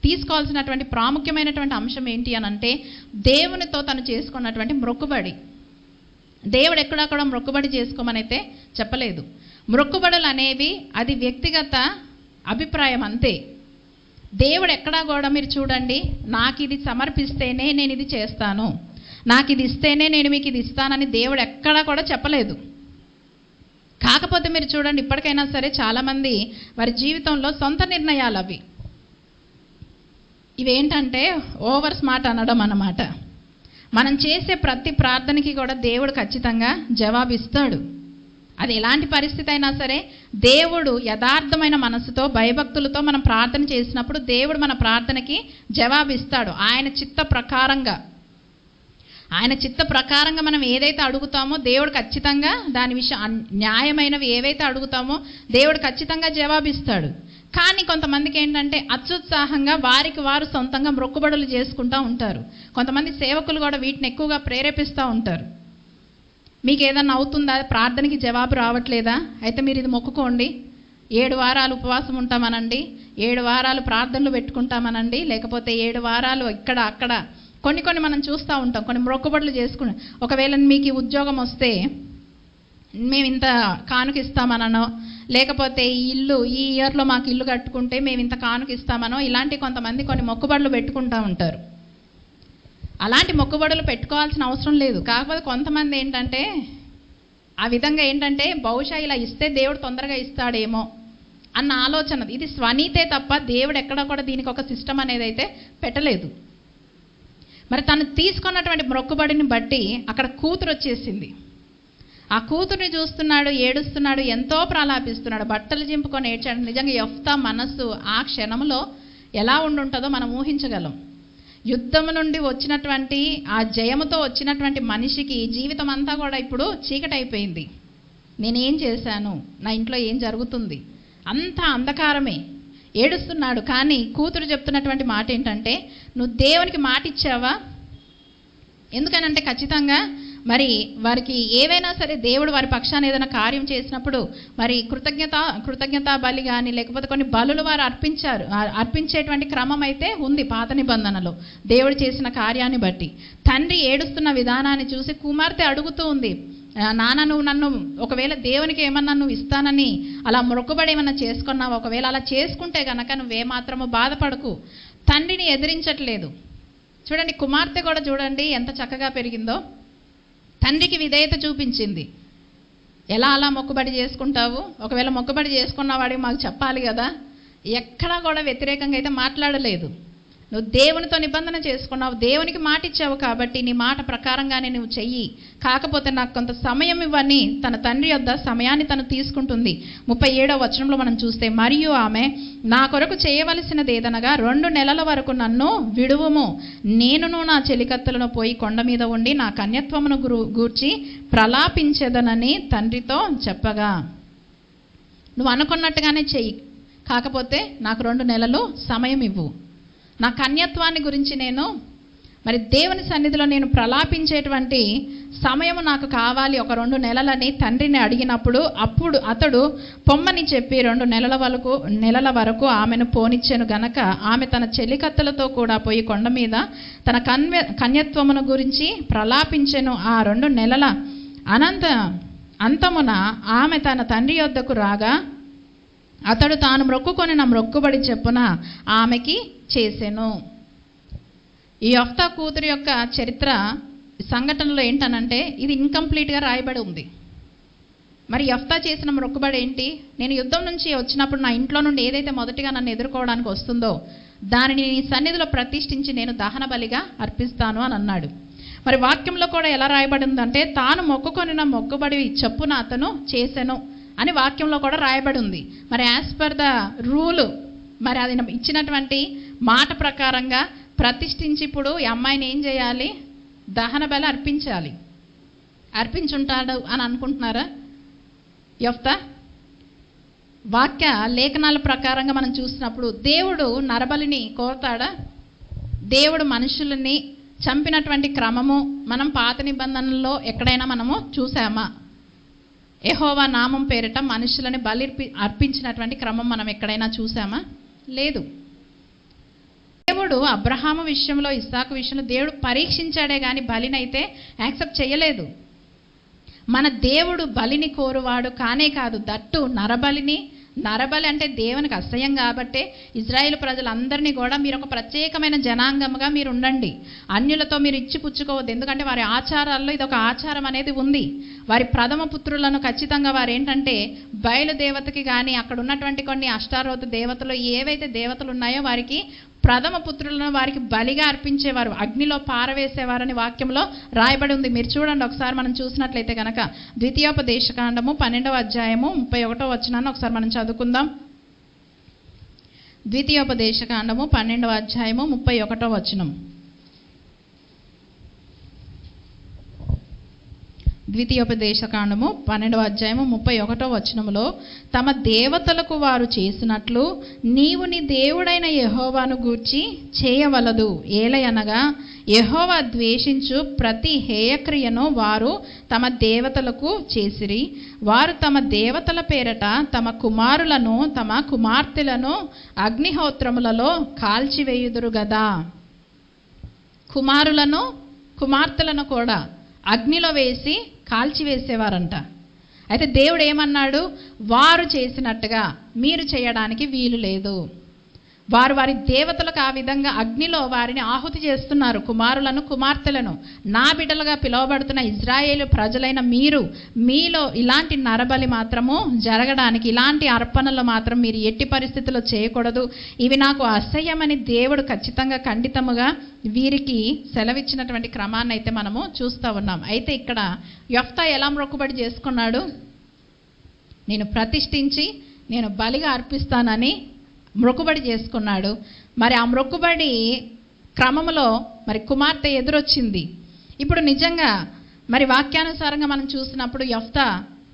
తీసుకోవాల్సినటువంటి ప్రాముఖ్యమైనటువంటి అంశం ఏంటి అని అంటే, దేవునితో తను చేసుకున్నటువంటి మొక్కుబడి. దేవుడు ఎక్కడా కూడా మొక్కుబడి చేసుకోమని అయితే చెప్పలేదు. మొక్కుబడులు అనేవి అది వ్యక్తిగత అభిప్రాయం అంతే. దేవుడు ఎక్కడా కూడా మీరు చూడండి, నాకు ఇది సమర్పిస్తేనే నేను ఇది చేస్తాను, నాకు ఇది ఇస్తేనే నేను మీకు ఇది ఇస్తానని దేవుడు ఎక్కడా కూడా చెప్పలేదు. కాకపోతే మీరు చూడండి, ఇప్పటికైనా సరే చాలామంది వారి జీవితంలో సొంత నిర్ణయాలు అవి. ఇవేంటంటే ఓవర్ స్మార్ట్ అనడం అన్నమాట. మనం చేసే ప్రతి ప్రార్థనకి కూడా దేవుడు ఖచ్చితంగా జవాబిస్తాడు. అది ఎలాంటి పరిస్థితి అయినా సరే, దేవుడు యథార్థమైన మనసుతో భయభక్తులతో మనం ప్రార్థన చేసినప్పుడు దేవుడు మన ప్రార్థనకి జవాబిస్తాడు. ఆయన చిత్త ప్రకారంగా మనం ఏదైతే అడుగుతామో దేవుడు ఖచ్చితంగా దాని విషయం, న్యాయమైనవి ఏవైతే అడుగుతామో దేవుడు ఖచ్చితంగా జవాబిస్తాడు. కానీ కొంతమందికి ఏంటంటే అత్యుత్సాహంగా వారికి వారు సొంతంగా మొక్కుబడులు చేసుకుంటూ ఉంటారు. కొంతమంది సేవకులు కూడా వీటిని ఎక్కువగా ప్రేరేపిస్తూ ఉంటారు. మీకు ఏదన్నా అవుతుందా, ప్రార్థనకి జవాబు రావట్లేదా, అయితే మీరు ఇది మొక్కుకోండి, 7 వారాలు ఉపవాసం ఉంటామనండి, 7 వారాలు ప్రార్థనలు పెట్టుకుంటామనండి, లేకపోతే 7 వారాలు ఇక్కడ అక్కడ కొన్ని మనం చూస్తూ ఉంటాం. కొన్ని మొక్కుబడులు చేసుకుని, ఒకవేళ మీకు ఉద్యోగం వస్తే మేము ఇంత కానుక ఇస్తామనో, లేకపోతే ఈ ఇయర్లో మాకు ఇల్లు కట్టుకుంటే మేము ఇంత కానుక ఇస్తామనో, ఇలాంటి కొంతమంది కొన్ని మొక్కుబడులు పెట్టుకుంటూ ఉంటారు. అలాంటి మొక్కుబడులు పెట్టుకోవాల్సిన అవసరం లేదు. కాకపోతే కొంతమంది ఏంటంటే ఆ విధంగా ఏంటంటే బహుశా ఇలా ఇస్తే దేవుడు తొందరగా ఇస్తాడేమో అన్న ఆలోచన. ఇది స్వనీతే తప్ప దేవుడు ఎక్కడ కూడా దీనికి ఒక సిస్టమ్ అనేది అయితే పెట్టలేదు. మరి తను తీసుకున్నటువంటి మొక్కుబడిని బట్టి అక్కడ కూతురు వచ్చేసింది. ఆ కూతుర్ని చూస్తున్నాడు, ఏడుస్తున్నాడు, ఎంతో ప్రలాపిస్తున్నాడు, బట్టలు చింపుకొని ఏడ్చాడు. నిజంగా యెఫ్తా మనస్సు ఆ క్షణంలో ఎలా ఉండుంటుందో మనం ఊహించగలం. యుద్ధం నుండి వచ్చినటువంటి ఆ జయముతో వచ్చినటువంటి మనిషికి జీవితం అంతా కూడా ఇప్పుడు చీకటి అయిపోయింది. నేనేం చేశాను, నా ఇంట్లో ఏం జరుగుతుంది, అంతా అంధకారమే. ఏడుస్తున్నాడు. కానీ కూతురు చెప్తున్నటువంటి మాట ఏంటంటే, నువ్వు దేవునికి మాట ఇచ్చావా? ఎందుకనంటే ఖచ్చితంగా మరి వారికి ఏవైనా సరే దేవుడు వారి పక్షాన ఏదైనా కార్యం చేసినప్పుడు మరి కృతజ్ఞతా బలి కానీ లేకపోతే కొన్ని బలులు వారు అర్పించేటువంటి క్రమం అయితే ఉంది పాత నిబంధనలో దేవుడు చేసిన కార్యాన్ని బట్టి. తండ్రి ఏడుస్తున్న విధానాన్ని చూసి కుమార్తె అడుగుతూ ఉంది, నాన్న నువ్వు నన్ను ఒకవేళ దేవునికి ఏమన్నా నువ్వు ఇస్తానని అలా మొక్కుబడి ఏమన్నా చేసుకున్నావు, ఒకవేళ అలా చేసుకుంటే గనక నువ్వేమాత్రము బాధపడకు. తండ్రిని ఎదిరించట్లేదు. చూడండి, కుమార్తె కూడా చూడండి ఎంత చక్కగా పెరిగిందో. తండ్రికి విధేయత చూపించింది. ఎలా అలా మొక్కుబడి చేసుకుంటావు, ఒకవేళ మొక్కుబడి చేసుకున్నవాడికి మాకు చెప్పాలి కదా. ఎక్కడా కూడా వ్యతిరేకంగా అయితే మాట్లాడలేదు. నువ్వు దేవునితో నిబంధన చేసుకున్నావు, దేవునికి మాట ఇచ్చావు కాబట్టి నీ మాట ప్రకారంగానే నువ్వు చెయ్యి, కాకపోతే నాకు కొంత సమయం ఇవ్వని తన తండ్రి యొద్ద సమయాన్ని తను తీసుకుంటుంది. 37వ వచనంలో మనం చూస్తే, మరియు ఆమె నా కొరకు చేయవలసినది ఏదనగా 2 నెలల వరకు నన్ను విడువుము, నేనును నా చెలికత్తెలను పోయి కొండ మీద ఉండి నా కన్యత్వమును గూర్చి ప్రలాపించెదనని తండ్రితో చెప్పగా, నువ్వు అనుకున్నట్టుగానే చెయ్యి, కాకపోతే నాకు 2 నెలలు సమయం ఇవ్వు, నా కన్యత్వాన్ని గురించి నేను మరి దేవుని సన్నిధిలో నేను ప్రలాపించేటువంటి సమయం నాకు కావాలి, ఒక 2 నెలలని తండ్రిని అడిగినప్పుడు అప్పుడు అతడు పొమ్మని చెప్పి 2 నెలల వరకు ఆమెను పోనిచ్చెను గనక ఆమె తన చెలికత్తెలతో కూడా పోయి కొండ మీద తన కన్యత్వమును గురించి ప్రలాపించెను. ఆ 2 నెలల అంతమున ఆమె తన తండ్రి యొద్దకు రాగా అతడు తాను మొక్కుకొని నా మొక్కుబడి చెప్పున ఆమెకి చేసెను. ఈ యెఫ్తా కూతురు యొక్క చరిత్ర సంఘటనలో ఏంటనంటే ఇది ఇన్కంప్లీట్గా రాయబడి ఉంది. మరి యెఫ్తా చేసిన మొక్కుబడి ఏంటి? నేను యుద్ధం నుంచి వచ్చినప్పుడు నా ఇంట్లో నుండి ఏదైతే మొదటిగా నన్ను ఎదుర్కోవడానికి వస్తుందో దానిని నీ సన్నిధిలో ప్రతిష్ఠించి నేను దహన బలిగా అర్పిస్తాను అని అన్నాడు. మరి వాక్యంలో కూడా ఎలా రాయబడి ఉందంటే, తాను మొక్కుకొని నా మొక్కుబడి చెప్పున అతను చేసెను అని వాక్యంలో కూడా రాయబడి ఉంది. మరి యాజ్ పర్ ద రూల్, మరి అది ఇచ్చినటువంటి మాట ప్రకారంగా ప్రతిష్ఠించి ఇప్పుడు ఈ అమ్మాయిని ఏం చేయాలి? దహన బలి అర్పించాలి. అర్పించుంటాడు అని అనుకుంటున్నారా యెఫ్తా? వాక్య లేఖనాల ప్రకారంగా మనం చూసినప్పుడు దేవుడు నరబలిని కోరుతాడా? దేవుడు మనుషులని చంపినటువంటి క్రమము మనం పాత నిబంధనల్లో ఎక్కడైనా మనము చూసామా? యెహోవా నామం పేరిట మనుషులని బలి అర్పించినటువంటి క్రమం మనం ఎక్కడైనా చూసామా? లేదు. దేవుడు అబ్రహాము విషయంలో, ఇస్సాకు విషయంలో దేవుడు పరీక్షించాడే కానీ బలినైతే యాక్సెప్ట్ చేయలేదు. మన దేవుడు బలిని కోరువాడు కానే కాదు, దట్టు నరబలి అంటే దేవునికి అసహ్యం కాబట్టే ఇజ్రాయేల్ ప్రజలందరినీ కూడా మీరు ఒక ప్రత్యేకమైన జనాంగముగా మీరు ఉండండి, అన్యులతో మీరు ఇచ్చి పుచ్చుకోవద్దు. ఎందుకంటే వారి ఆచారాల్లో ఇది ఒక ఆచారం అనేది ఉంది. వారి ప్రథమ పుత్రులను ఖచ్చితంగా వారు ఏంటంటే బయలుదేవతకి కానీ అక్కడ ఉన్నటువంటి కొన్ని అష్టారోత దేవతలు ఏవైతే దేవతలు ఉన్నాయో వారికి ప్రథమ పుత్రులను వారికి బలిగా అర్పించేవారు, అగ్నిలో పారవేసేవారని వాక్యంలో రాయబడి ఉంది. మీరు చూడండి ఒకసారి మనం చూసినట్లయితే కనుక ద్వితీయోపదేశకాండము 12వ అధ్యాయము 31వ వచనాన్ని ఒకసారి మనం చదువుకుందాం. ద్వితీయోపదేశకాండము 12వ అధ్యాయము 31వ వచనం. ద్వితీయోపదేశకాండము 12వ అధ్యాయము 31వ వచనములో, తమ దేవతలకు వారు చేసినట్లు నీవు నీ దేవుడైన యెహోవాను గూర్చి చేయవలదు. ఏలయనగా యెహోవా ద్వేషించు ప్రతి హేయక్రియను వారు తమ దేవతలకు చేసిరి. వారు తమ దేవతల పేరట తమ కుమారులను తమ కుమార్తెలను అగ్నిహోత్రములలో కాల్చివేయుదురు గదా. కుమారులను కుమార్తెలను కూడా అగ్నిలో వేసి కాల్చివేసేవారంట. అయితే దేవుడు ఏమన్నాడు? వారు చేసినట్టుగా మీరు చేయడానికి వీలు లేదు. వారు వారి దేవతలకు ఆ విధంగా అగ్నిలో వారిని ఆహుతి చేస్తున్నారు, కుమారులను కుమార్తెలను. నా బిడ్డలుగా పిలువబడుతున్న ఇజ్రాయేలు ప్రజలైన మీలో ఇలాంటి నరబలి మాత్రము జరగడానికి, ఇలాంటి అర్పణలు మాత్రం మీరు ఎట్టి పరిస్థితుల్లో చేయకూడదు, ఇవి నాకు అసహ్యమని దేవుడు ఖచ్చితంగా ఖండితముగా వీరికి సెలవిచ్చినటువంటి క్రమాన్ని అయితే మనము చూస్తూ ఉన్నాం. అయితే ఇక్కడ యెఫ్తా ఎలా మొక్కుబడి చేసుకున్నాడు? నేను ప్రతిష్ఠించి నేను బలిగా అర్పిస్తానని మొక్కుబడి చేసుకున్నాడు. మరి ఆ మొక్కుబడి క్రమంలో మరి కుమార్తె ఎదురొచ్చింది. ఇప్పుడు నిజంగా మరి వాక్యానుసారంగా మనం చూసినప్పుడు యెఫ్తా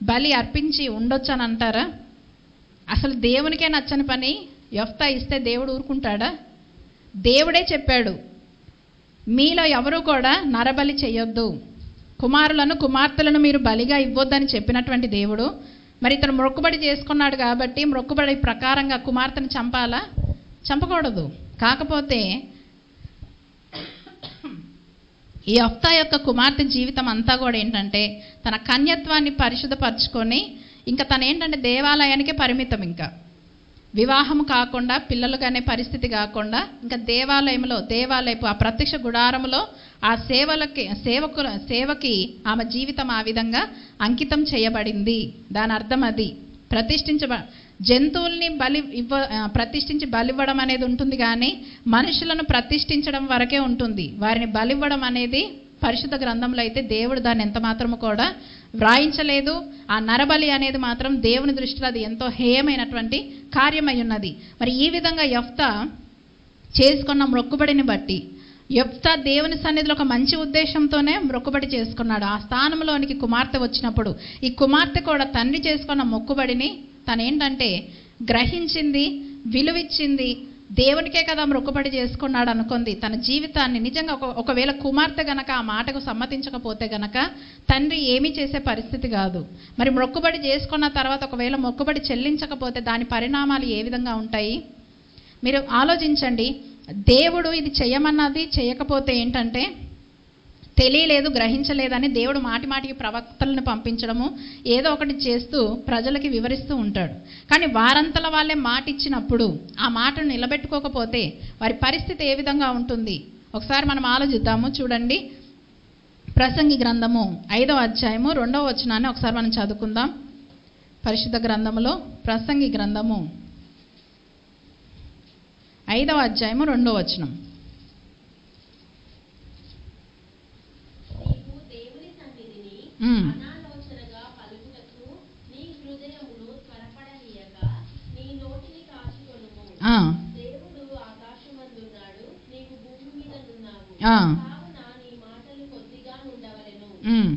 బలి అర్పించి ఉండొచ్చు అని అంటారా? అసలు దేవునికే నచ్చని పని యెఫ్తా ఇస్తే దేవుడు ఊరుకుంటాడా? దేవుడే చెప్పాడు, మీలో ఎవరు కూడా నరబలి చేయొద్దు, కుమారులను కుమార్తెలను మీరు బలిగా ఇవ్వొద్దని చెప్పినటువంటి దేవుడు మరి ఇతను మొక్కుబడి చేసుకున్నాడు కాబట్టి మొక్కుబడి ప్రకారంగా కుమార్తెను చంపాలా? చంపకూడదు. కాకపోతే ఈ యెఫ్తా యొక్క కుమార్తె జీవితం అంతా కూడా ఏంటంటే తన కన్యత్వాన్ని పరిశుద్ధపరచుకొని ఇంకా తను ఏంటంటే దేవాలయానికే పరిమితం. ఇంకా వివాహం కాకుండా, పిల్లలుగానే పరిస్థితి కాకుండా ఇంకా దేవాలయపు ఆ ప్రత్యక్ష గుడారములో ఆ సేవకి ఆమె జీవితం ఆ విధంగా అంకితం చేయబడింది. దాని అర్థం అది జంతువుల్ని ప్రతిష్ఠించి బలివ్వడం అనేది ఉంటుంది, కానీ మనుషులను ప్రతిష్ఠించడం వరకే ఉంటుంది. వారిని బలివ్వడం అనేది పరిశుద్ధ గ్రంథంలో అయితే దేవుడు దాన్ని ఎంత మాత్రము కూడా వ్రాయించలేదు. ఆ నరబలి అనేది మాత్రం దేవుని దృష్టిలో అది ఎంతో హేయమైనటువంటి కార్యమై ఉన్నది. మరి ఈ విధంగా యెఫ్తా చేసుకున్న మొక్కుబడిని బట్టి యెఫ్తా దేవుని సన్నిధిలో ఒక మంచి ఉద్దేశంతోనే మొక్కుబడి చేసుకున్నాడు. ఆ స్థానంలోనికి కుమార్తె వచ్చినప్పుడు ఈ కుమార్తె కూడా తండ్రి చేసుకున్న మొక్కుబడిని తనేంటంటే గ్రహించింది, విలువిచ్చింది. దేవునికే కదా మొక్కుబడి చేసుకున్నాడు అనుకుంది. తన జీవితాన్ని నిజంగా ఒకవేళ కుమార్తె గనక ఆ మాటకు సమ్మతించకపోతే గనక తండ్రి ఏమీ చేసే పరిస్థితి కాదు. మరి మొక్కుబడి చేసుకున్న తర్వాత ఒకవేళ మొక్కుబడి చెల్లించకపోతే దాని పరిణామాలు ఏ విధంగా ఉంటాయి? మీరు ఆలోచించండి. దేవుడు ఇది చేయమన్నది చేయకపోతే ఏంటంటే తెలియలేదు, గ్రహించలేదని దేవుడు మాటిమాటికి ప్రవక్తలను పంపించడము, ఏదో ఒకటి చేస్తూ ప్రజలకి వివరిస్తూ ఉంటాడు. కానీ వారంతల వాళ్ళే మాట ఇచ్చినప్పుడు ఆ మాటను నిలబెట్టుకోకపోతే వారి పరిస్థితి ఏ విధంగా ఉంటుంది? ఒకసారి మనం ఆలోచిద్దాము. చూడండి, ప్రసంగి గ్రంథము 5వ అధ్యాయము 2వ వచనాన్ని ఒకసారి మనం చదువుకుందాం. పరిశుద్ధ గ్రంథములో ప్రసంగి గ్రంథము 5వ అధ్యాయము 2వ వచనం. అనాలోచనగా పలుకుటకు నీ హృదయమును త్వరపడనీయక నీ నోటిని కాచుకొనుము. దేవుడు ఆకాశమందున్నాడు, నీవు భూమి మీద నున్నావు. కావున నీ మాటలు కొద్దిగా ఉండవలెను.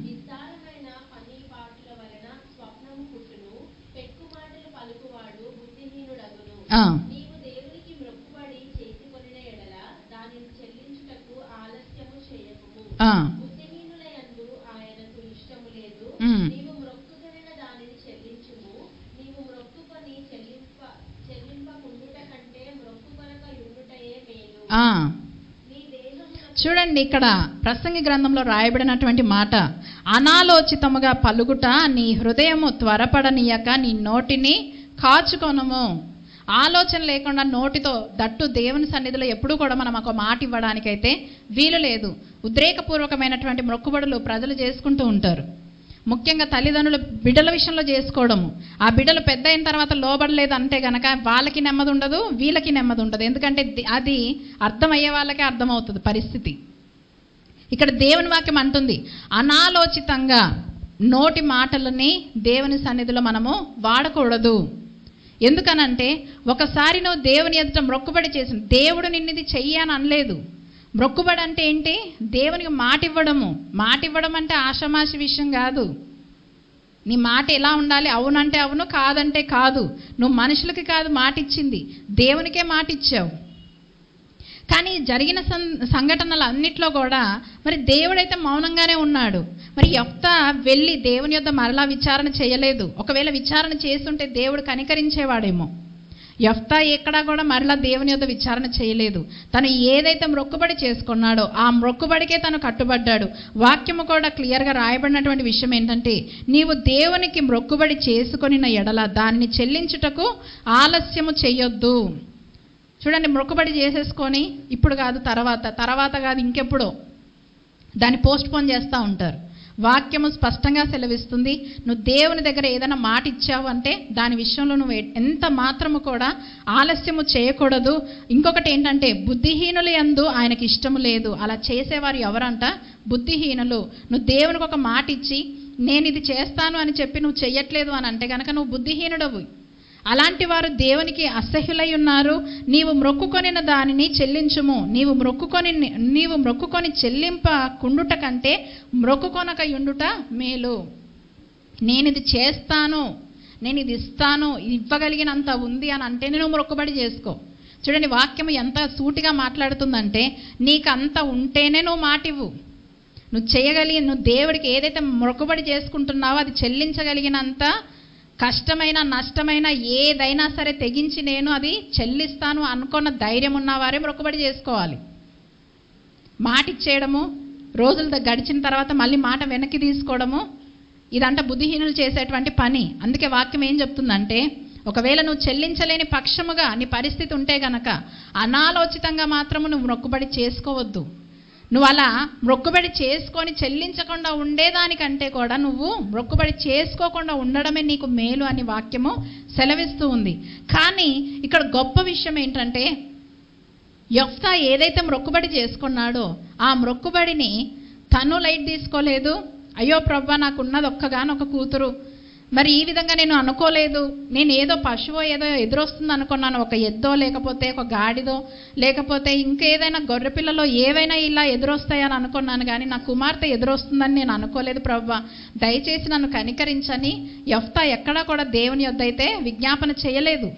విస్తారమైన పన్నిపాటుల వలన స్వప్నము పుట్టును, పెక్కు మాటలు పలుకువాడు బుద్ధిహీనుడగును. నీవు దేవునికి మొక్కుబడి చేసుకొనిన ఎడల దానిని చెల్లించుటకు ఆలస్యము చేయకు. చూడండి, ఇక్కడ ప్రసంగి గ్రంథంలో రాయబడినటువంటి మాట, అనాలోచితముగా పలుకుట నీ హృదయము త్వరపడనీయక నీ నోటిని కాచుకొనుము. ఆలోచన లేకుండా నోటితో, దట్టు దేవుని సన్నిధిలో ఎప్పుడూ కూడా మనం ఒక మాట ఇవ్వడానికైతే వీలు లేదు. ఉద్రేకపూర్వకమైనటువంటి మొక్కుబడులు ప్రజలు చేసుకుంటూ ఉంటారు. ముఖ్యంగా తల్లిదండ్రులు బిడ్డల విషయంలో చేసుకోవడము. ఆ బిడ్డలు పెద్ద అయిన తర్వాత లోబడలేదు అంటే గనక వాళ్ళకి నెమ్మది ఉండదు, వీళ్ళకి నెమ్మది ఉండదు. ఎందుకంటే అది అర్థమయ్యే వాళ్ళకే అర్థమవుతుంది పరిస్థితి. ఇక్కడ దేవుని వాక్యం అంటుంది, అనాలోచితంగా నోటి మాటలని దేవుని సన్నిధిలో మనము వాడకూడదు. ఎందుకనంటే ఒకసారి నువ్వు దేవుని ఎదుట మొక్కుబడి చేసిన, దేవుడు నిన్నిది చెయ్యి అని అనలేదు. మొక్కుబడి అంటే ఏంటి? దేవునికి మాట ఇవ్వడము. మాట ఇవ్వడం అంటే ఆషామాషి విషయం కాదు. నీ మాట ఎలా ఉండాలి? అవునంటే అవును, కాదంటే కాదు. నువ్వు మనుషులకి కాదు మాట ఇచ్చింది, దేవునికే మాట ఇచ్చావు. కానీ జరిగిన సంఘటనలు అన్నిట్లో కూడా మరి దేవుడైతే మౌనంగానే ఉన్నాడు. మరి యెఫ్తా వెళ్ళి దేవుని యొద్ద మరలా విచారణ చేయలేదు. ఒకవేళ విచారణ చేస్తుంటే దేవుడు కనికరించేవాడేమో. యెఫ్తా ఎక్కడా కూడా మరలా దేవుని యొద్ద విచారణ చేయలేదు. తను ఏదైతే మొక్కుబడి చేసుకున్నాడో ఆ మొక్కుబడికే తను కట్టుబడ్డాడు. వాక్యము కూడా క్లియర్గా రాయబడినటువంటి విషయం ఏంటంటే, నీవు దేవునికి మొక్కుబడి చేసుకొనిన ఎడల దాన్ని చెల్లించుటకు ఆలస్యము చెయ్యొద్దు. చూడండి, మొక్కుబడి చేసేసుకొని ఇప్పుడు కాదు తర్వాత కాదు ఇంకెప్పుడో దాన్ని పోస్ట్ పోన్ చేస్తూ ఉంటారు. వాక్యము స్పష్టంగా సెలవిస్తుంది, నువ్వు దేవుని దగ్గర ఏదైనా మాట ఇచ్చావు అంటే దాని విషయంలో నువ్వు ఎంత మాత్రము కూడా ఆలస్యము చేయకూడదు. ఇంకొకటి ఏంటంటే, బుద్ధిహీనులు యందు ఆయనకి ఇష్టము లేదు. అలా చేసేవారు ఎవరంట? బుద్ధిహీనులు. నువ్వు దేవునికి ఒక మాట ఇచ్చి నేను ఇది చేస్తాను అని చెప్పి నువ్వు చెయ్యట్లేదు అని అంటే కనుక నువ్వు బుద్ధిహీనుడవు. అలాంటి వారు దేవునికి అసహ్యులై ఉన్నారు. నీవు మొక్కుకొనిన దానిని చెల్లించుము. నీవు మొక్కుకొని చెల్లింప కుండుట కంటే మొక్కుకొనక యుండుట మేలు. నేను ఇది చేస్తాను, నేను ఇది ఇస్తాను, ఇవ్వగలిగినంత ఉంది అని అంటే నువ్వు మొక్కుబడి చేసుకో. చూడండి, వాక్యం ఎంత సూటిగా మాట్లాడుతుందంటే, నీకు అంత ఉంటేనే నువ్వు మాట ఇవ్వు. నువ్వు దేవుడికి ఏదైతే మొక్కుబడి చేసుకుంటున్నావో అది చెల్లించగలిగినంత కష్టమైన నష్టమైన ఏదైనా సరే తెగించి నేను అది చెల్లిస్తాను అనుకున్న ధైర్యం ఉన్నవారే మొక్కుబడి చేసుకోవాలి. మాట ఇచ్చేయడము, రోజులు గడిచిన తర్వాత మళ్ళీ మాట వెనక్కి తీసుకోవడము, ఇదంతా బుద్ధిహీనులు చేసేటువంటి పని. అందుకే వాక్యం ఏం చెప్తుందంటే, ఒకవేళ నువ్వు చెల్లించలేని పక్షముగా నీ పరిస్థితి ఉంటే గనక అనాలోచితంగా మాత్రము నువ్వు మొక్కుబడి చేసుకోవద్దు. నువ్వు అలా మొక్కుబడి చేసుకొని చెల్లించకుండా ఉండేదానికంటే కూడా నువ్వు మొక్కుబడి చేసుకోకుండా ఉండడమే నీకు మేలు అని వాక్యము సెలవిస్తూ ఉంది. కానీ ఇక్కడ గొప్ప విషయం ఏంటంటే, యెఫ్తా ఏదైతే మొక్కుబడి చేసుకున్నాడో ఆ మొక్కుబడిని తను లైట్ తీసుకోలేదు. అయ్యో ప్రభువా, నాకున్నది ఒక్కగానొక కూతురు, మరి ఈ విధంగా నేను అనుకోలేదు, నేను ఏదో పశువో ఏదో ఎదురొస్తుంది అనుకున్నాను, ఒక ఎద్దో లేకపోతే ఒక గాడిదో లేకపోతే ఇంకేదైనా గొర్రెపిల్లలో ఏవైనా ఇలా ఎదురొస్తాయని అనుకున్నాను, కానీ నా కుమార్తె ఎదురొస్తుందని నేను అనుకోలేదు ప్రభువా, దయచేసి నన్ను కనికరించని యెఫ్తా ఎక్కడా కూడా దేవుని యొద్ద అయితే విజ్ఞాపన చేయలేదు.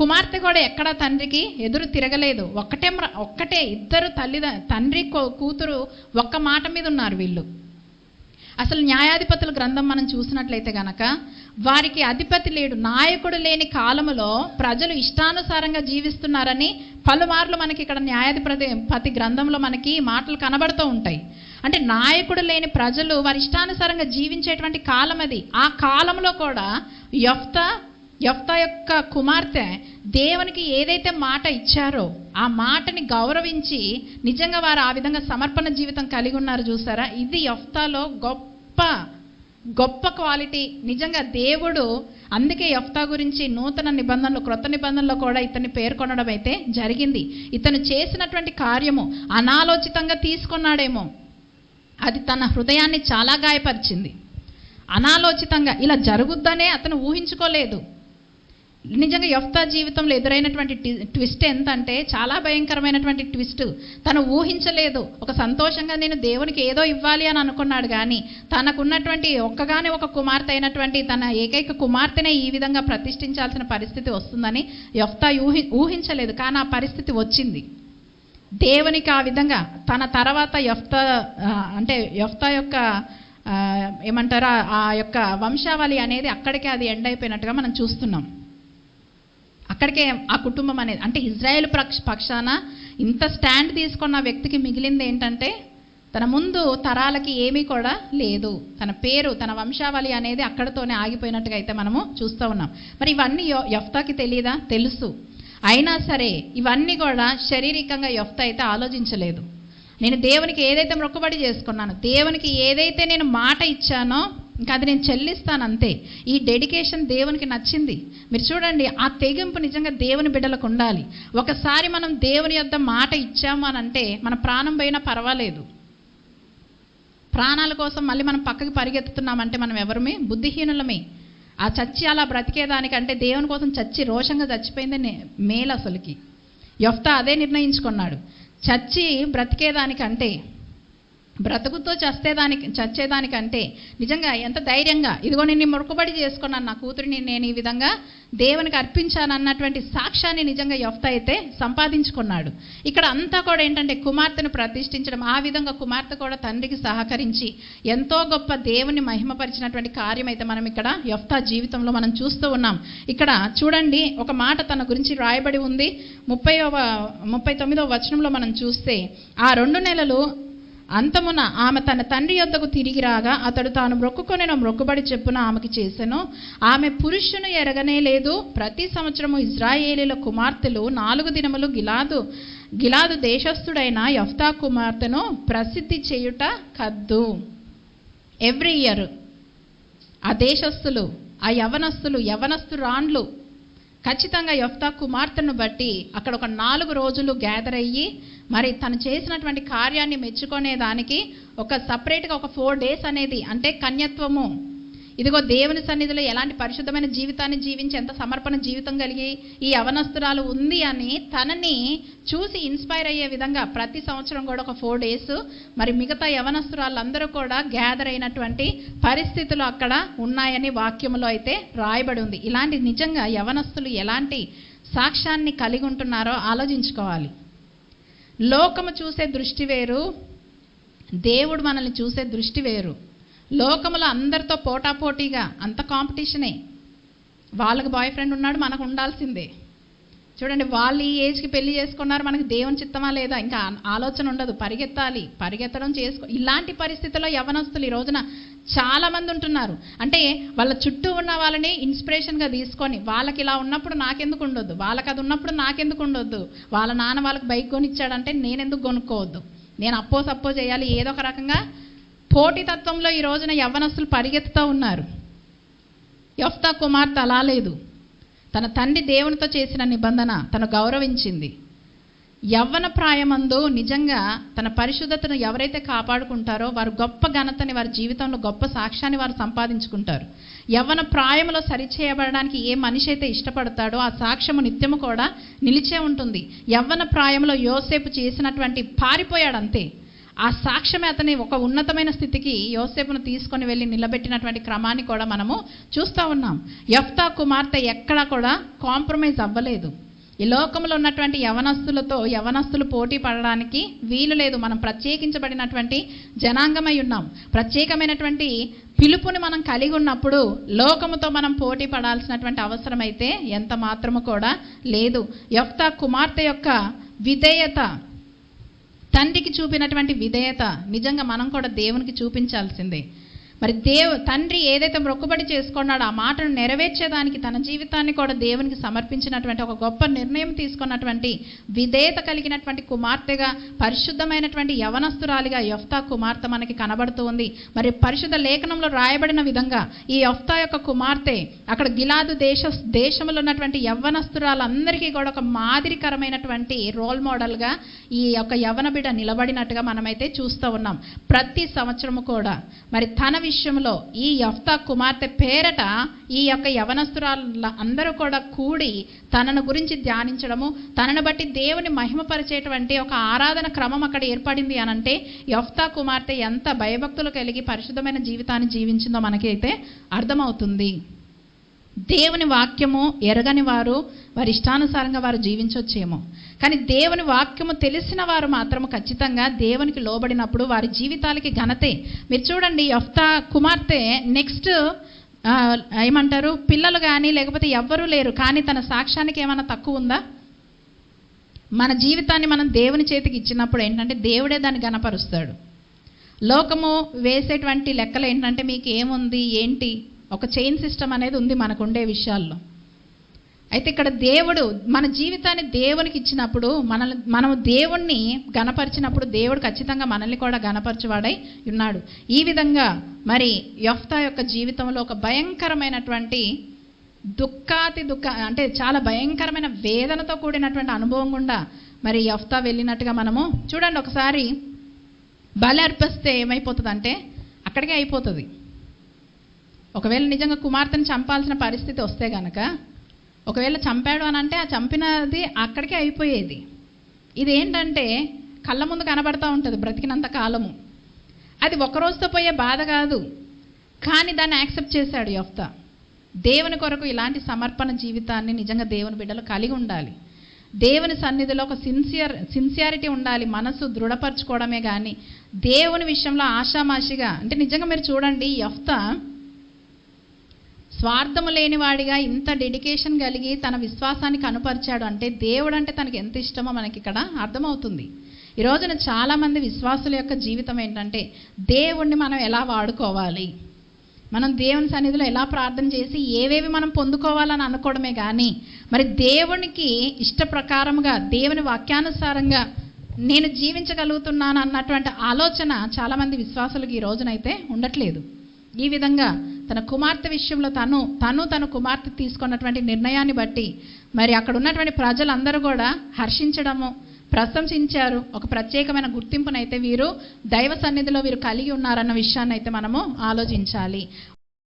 కుమార్తె కూడా ఎక్కడా తండ్రికి ఎదురు తిరగలేదు. ఒక్కటే ఇద్దరు తండ్రి కూతురు ఒక్క మాట మీద ఉన్నారు వీళ్ళు. అసలు న్యాయాధిపతుల గ్రంథం మనం చూసినట్లయితే గనక వారికి అధిపతి లేడు, నాయకుడు లేని కాలములో ప్రజలు ఇష్టానుసారంగా జీవిస్తున్నారని పలుమార్లు మనకి ఇక్కడ న్యాయాధిపతి గ్రంథంలో మనకి మాటలు కనబడుతూ ఉంటాయి. అంటే నాయకుడు లేని ప్రజలు వారి ఇష్టానుసారంగా జీవించేటువంటి కాలం అది. ఆ కాలంలో కూడా యెఫ్తా యొక్క కుమార్తె దేవునికి ఏదైతే మాట ఇచ్చారో ఆ మాటని గౌరవించి నిజంగా వారు ఆ విధంగా సమర్పణ జీవితం కలిగి ఉన్నారు. చూసారా, ఇది యెఫ్తాలో గొప్ప క్వాలిటీ. నిజంగా దేవుడు అందుకే యెఫ్తా గురించి నూతన నిబంధనలు క్రొత్త నిబంధనలో కూడా ఇతన్ని పేర్కొనడం అయితే జరిగింది. ఇతను చేసినటువంటి కార్యము అనాలోచితంగా తీసుకున్నాడేమో, అది తన హృదయాన్ని చాలా గాయపరిచింది. అనాలోచితంగా ఇలా జరుగుద్దనే అతను ఊహించుకోలేదు. నిజంగా యెఫ్తా జీవితంలో ఎదురైనటువంటి ట్విస్ట్ ఎంతంటే చాలా భయంకరమైనటువంటి ట్విస్ట్. తను ఊహించలేదు. ఒక సంతోషంగా నేను దేవునికి ఏదో ఇవ్వాలి అని అనుకున్నాడు, కానీ తనకున్నటువంటి ఒక్కగానే ఒక కుమార్తె అయినటువంటి తన ఏకైక కుమార్తెనే ఈ విధంగా ప్రతిష్ఠించాల్సిన పరిస్థితి వస్తుందని యెఫ్తా ఊహించలేదు. కానీ ఆ పరిస్థితి వచ్చింది. దేవునికి ఆ విధంగా తన తర్వాత యెఫ్తా యొక్క ఏమంటారా ఆ యొక్క వంశావళి అనేది అక్కడికే అది ఎండ్ అయిపోయినట్టుగా మనం చూస్తున్నాం. అక్కడికే ఆ కుటుంబం అనేది, అంటే ఇజ్రాయేల్ పక్షాన ఇంత స్టాండ్ తీసుకున్న వ్యక్తికి మిగిలింది ఏంటంటే తన ముందు తరాలకి ఏమీ కూడా లేదు. తన పేరు, తన వంశావళి అనేది అక్కడతోనే ఆగిపోయినట్టుగా అయితే మనము చూస్తూ ఉన్నాం. మరి ఇవన్నీ యెఫ్తాకి తెలియదా? తెలుసు. అయినా సరే ఇవన్నీ కూడా శారీరకంగా యెఫ్తా అయితే ఆలోచించలేదు. నేను దేవునికి ఏదైతే మొక్కుబడి చేసుకున్నానో, దేవునికి ఏదైతే నేను మాట ఇచ్చానో ఇంకా అది నేను చెల్లిస్తాను అంతే. ఈ డెడికేషన్ దేవునికి నచ్చింది. మీరు చూడండి, ఆ తెగింపు నిజంగా దేవుని బిడ్డలకు ఉండాలి. ఒకసారి మనం దేవుని యొద్ద మాట ఇచ్చాము అని అంటే మన ప్రాణం పోయినా పర్వాలేదు. ప్రాణాల కోసం మళ్ళీ మనం పక్కకి పరిగెత్తుతున్నామంటే మనం ఎవరమే? బుద్ధిహీనులమే. ఆ చచ్చి అలా బ్రతికేదానికంటే దేవుని కోసం చచ్చి రోషంగా చచ్చిపోయిందే మేలు. అసలుకి యెఫ్తా అదే నిర్ణయించుకున్నాడు. చచ్చి బ్రతికేదానికంటే, బ్రతుకుతో చచ్చేదానికంటే నిజంగా ఎంత ధైర్యంగా, ఇదిగో నేను మొక్కుబడి చేసుకున్నాను, నా కూతురిని నేను ఈ విధంగా దేవునికి అర్పించాను అన్నటువంటి సాక్ష్యాన్ని నిజంగా యెఫ్తా అయితే సంపాదించుకున్నాడు. ఇక్కడ అంతా కూడా ఏంటంటే కుమార్తెను ప్రతిష్ఠించడం. ఆ విధంగా కుమార్తె కూడా తండ్రికి సహకరించి ఎంతో గొప్ప దేవుని మహిమపరిచినటువంటి కార్యం అయితే మనం ఇక్కడ యెఫ్తా జీవితంలో మనం చూస్తూ ఉన్నాం. ఇక్కడ చూడండి, ఒక మాట తన గురించి రాయబడి ఉంది. 39వ వచనంలో మనం చూస్తే, ఆ 2 నెలలు అంతమున ఆమె తన తండ్రి యొద్దకు తిరిగి రాగా అతడు తాను మొక్కుకొనిన మొక్కుబడి చెప్పున ఆమెకి చేసెను. ఆమె పురుషును ఎరగనే లేదు. ప్రతి సంవత్సరము ఇశ్రాయేలీల కుమార్తెలు 4 దినములు గిలాదు దేశస్థుడైన యెఫ్తా కుమార్తెను ప్రసిద్ధి చేయుట కద్దు. ఎవ్రీ ఇయర్ ఆ దేశస్థులు, ఆ యవనస్తురాండ్లు ఖచ్చితంగా యెఫ్తా కుమార్తెను బట్టి అక్కడ ఒక 4 రోజులు గ్యాదర్ అయ్యి మరి తను చేసినటువంటి కార్యాన్ని మెచ్చుకునే దానికి ఒక సపరేట్గా ఒక 4 days అనేది, అంటే కన్యత్వము, ఇదిగో దేవుని సన్నిధిలో ఎలాంటి పరిశుద్ధమైన జీవితాన్ని జీవించి ఎంత సమర్పణ జీవితం కలిగి ఈ యవనస్తురాలు ఉంది అని తనని చూసి ఇన్స్పైర్ అయ్యే విధంగా ప్రతి సంవత్సరం కూడా ఒక 4 days మరి మిగతా యవనస్తురాళ్ళందరూ కూడా గ్యాదర్ అయినటువంటి పరిస్థితులు అక్కడ ఉన్నాయని వాక్యములో అయితే రాయబడి ఉంది. ఇలాంటి నిజంగా యవనస్తులు ఎలాంటి సాక్ష్యాన్ని కలిగి ఉంటున్నారో ఆలోచించుకోవాలి. లోకము చూసే దృష్టి వేరు, దేవుడు మనల్ని చూసే దృష్టి వేరు. లోకములో అందరితో పోటాపోటీగా అంత కాంపిటీషనే. వాళ్ళకి బాయ్ ఫ్రెండ్ ఉన్నాడు, మనకు ఉండాల్సిందే. చూడండి, వాళ్ళు ఈ ఏజ్కి పెళ్లి చేసుకున్నారు, మనకి దేవుని చిత్తమా లేదా ఇంకా ఆలోచన ఉండదు. పరిగెత్తడం ఇలాంటి పరిస్థితుల్లో యవనస్తులు ఈ రోజున చాలా మంది ఉంటున్నారు. అంటే వాళ్ళ చుట్టూ ఉన్న వాళ్ళని ఇన్స్పిరేషన్గా తీసుకొని, వాళ్ళకి ఇలా ఉన్నప్పుడు నాకెందుకు ఉండొద్దు, వాళ్ళకి అది ఉన్నప్పుడు నాకెందుకు ఉండొద్దు, వాళ్ళ నాన్న వాళ్ళకి బైక్ కొనిచ్చాడంటే నేనెందుకు కొనుక్కోవద్దు, నేను సప్పో చేయాలి, ఏదో ఒక రకంగా పోటీతత్వంలో ఈ రోజున యవ్వనస్తులు పరిగెత్తుతూ ఉన్నారు. యెఫ్తా కుమార్తె అలా లేదు. తన తండ్రి దేవునితో చేసిన నిబంధన తను గౌరవించింది. యవ్వన ప్రాయమందు నిజంగా తన పరిశుద్ధతను ఎవరైతే కాపాడుకుంటారో వారు గొప్ప ఘనతని, వారి జీవితంలో గొప్ప సాక్ష్యాన్ని వారు సంపాదించుకుంటారు. యవ్వన ప్రాయంలో సరిచేయబడడానికి ఏ మనిషి అయితే ఇష్టపడతాడో ఆ సాక్ష్యము నిత్యము కూడా నిలిచే ఉంటుంది. యవ్వన ప్రాయంలో యోసేపు చేసినటువంటి పారిపోయాడు అంతే. ఆ సాక్ష్యమే అతని ఒక ఉన్నతమైన స్థితికి యోసేపును తీసుకొని వెళ్ళి నిలబెట్టినటువంటి క్రమాన్ని కూడా మనము చూస్తూ ఉన్నాం. యెఫ్తా కుమార్తె ఎక్కడా కూడా కాంప్రమైజ్ అవ్వలేదు. ఈ లోకంలో ఉన్నటువంటి యవనస్తులు పోటీ పడడానికి వీలు లేదు. మనం ప్రత్యేకించబడినటువంటి జనాంగమై ఉన్నాం. ప్రత్యేకమైనటువంటి పిలుపుని మనం కలిగి ఉన్నప్పుడు లోకముతో మనం పోటీ పడాల్సినటువంటి అవసరం అయితే ఎంత మాత్రము కూడా లేదు. యెఫ్తా కుమార్తె యొక్క విధేయత, తండ్రికి చూపినటువంటి విధేయత నిజంగా మనం కూడా దేవునికి చూపించాల్సిందే. మరి తండ్రి ఏదైతే మొక్కుబడి చేసుకున్నాడో ఆ మాటను నెరవేర్చేదానికి తన జీవితాన్ని కూడా దేవునికి సమర్పించినటువంటి ఒక గొప్ప నిర్ణయం తీసుకున్నటువంటి విధేయత కలిగినటువంటి కుమార్తెగా, పరిశుద్ధమైనటువంటి యవనస్తురాలిగా యెఫ్తా కుమార్తె మనకి కనబడుతూ ఉంది. మరి పరిశుద్ధ లేఖనంలో రాయబడిన విధంగా ఈ యెఫ్తా యొక్క కుమార్తె అక్కడ గిలాదు దేశంలో ఉన్నటువంటి యవ్వనస్తురాలందరికీ కూడా ఒక మాదిరికరమైనటువంటి రోల్ మోడల్గా ఈ యొక్క యవ్వన బిడ్డ నిలబడినట్టుగా మనమైతే చూస్తూ ఉన్నాం. ప్రతి సంవత్సరము కూడా మరి తన విషయంలో ఈ యెఫ్తా కుమార్తె పేరట ఈ యొక్క యవనస్తురాల అందరూ కూడా కూడి తనను గురించి ధ్యానించడము, తనను బట్టి దేవుని మహిమపరిచేటువంటి ఒక ఆరాధన క్రమం అక్కడ ఏర్పడింది అనంటే యెఫ్తా కుమార్తె ఎంత భయభక్తులు కలిగి పరిశుద్ధమైన జీవితాన్ని జీవించిందో మనకైతే అర్థమవుతుంది. దేవుని వాక్యము ఎరగని వారు వారి ఇష్టానుసారంగా వారు జీవించవచ్చేమో, కానీ దేవుని వాక్యము తెలిసిన వారు మాత్రము ఖచ్చితంగా దేవునికి లోబడినప్పుడు వారి జీవితాలకి ఘనతే. మీరు చూడండి, యెఫ్తా కుమార్తె నెక్స్ట్ పిల్లలు కానీ లేకపోతే ఎవ్వరూ లేరు, కానీ తన సాక్ష్యానికి ఏమైనా తక్కువ ఉందా? మన జీవితాన్ని మనం దేవుని చేతికి ఇచ్చినప్పుడు ఏంటంటే దేవుడే దాన్ని ఘనపరుస్తాడు. లోకము వేసేటువంటి లెక్కలు ఏంటంటే మీకు ఏముంది ఏంటి, ఒక చైన్ సిస్టమ్ అనేది ఉంది మనకుండే విషయాల్లో. అయితే ఇక్కడ దేవుడు మన జీవితాన్ని దేవునికి ఇచ్చినప్పుడు మనము దేవుణ్ణి గణపరిచినప్పుడు దేవుడు ఖచ్చితంగా మనల్ని కూడా గణపరచువాడై ఉన్నాడు. ఈ విధంగా మరి యెఫ్తా యొక్క జీవితంలో ఒక భయంకరమైనటువంటి అంటే చాలా భయంకరమైన వేదనతో కూడినటువంటి అనుభవం గుండా మరి యెఫ్తా వెళ్ళినట్టుగా మనము చూడండి. ఒకసారి బలి అర్పిస్తే ఏమైపోతుందంటే అక్కడికే అయిపోతుంది. ఒకవేళ నిజంగా కుమార్తెను చంపాల్సిన పరిస్థితి వస్తే గనక, ఒకవేళ చంపాడు అని అంటే ఆ చంపినది అక్కడికే అయిపోయేది. ఇదేంటంటే కళ్ళ ముందు కనబడతా ఉంటుంది బ్రతికినంత కాలము. అది ఒకరోజుతో పోయే బాధ కాదు, కానీ దాన్ని యాక్సెప్ట్ చేశాడు యెఫ్తా. దేవుని కొరకు ఇలాంటి సమర్పణ జీవితాన్ని నిజంగా దేవుని బిడ్డలు కలిగి ఉండాలి. దేవుని సన్నిధిలో ఒక సిన్సియారిటీ ఉండాలి. మనసు దృఢపరచుకోవడమే కానీ దేవుని విషయంలో ఆషామాషిగా అంటే నిజంగా మీరు చూడండి, యెఫ్తా స్వార్థము లేనివాడిగా ఇంత డెడికేషన్ కలిగి తన విశ్వాసాన్ని కనుపరిచాడు అంటే దేవుడు అంటే తనకి ఎంత ఇష్టమో మనకి ఇక్కడ అర్థమవుతుంది. ఈ రోజున చాలామంది విశ్వాసుల యొక్క జీవితం ఏంటంటే దేవుణ్ణి మనం ఎలా వాడుకోవాలి, మనం దేవుని సన్నిధిలో ఎలా ప్రార్థన చేసి ఏవేవి మనం పొందుకోవాలని అనుకోవడమే కానీ మరి దేవునికి ఇష్ట ప్రకారంగా దేవుని వాక్యానుసారంగా నేను జీవించగలుగుతున్నాను అన్నటువంటి ఆలోచన చాలామంది విశ్వాసులకు ఈ రోజునైతే ఉండట్లేదు. ఈ విధంగా తన కుమార్తె విషయంలో తను కుమార్తె తీసుకున్నటువంటి నిర్ణయాన్ని బట్టి మరి అక్కడ ఉన్నటువంటి ప్రజలందరూ కూడా హర్షించడము, ప్రశంసించారు. ఒక ప్రత్యేకమైన గుర్తింపునైతే వీరు దైవ సన్నిధిలో వీరు కలిగి ఉన్నారన్న విషయాన్ని అయితే మనము ఆలోచించాలి.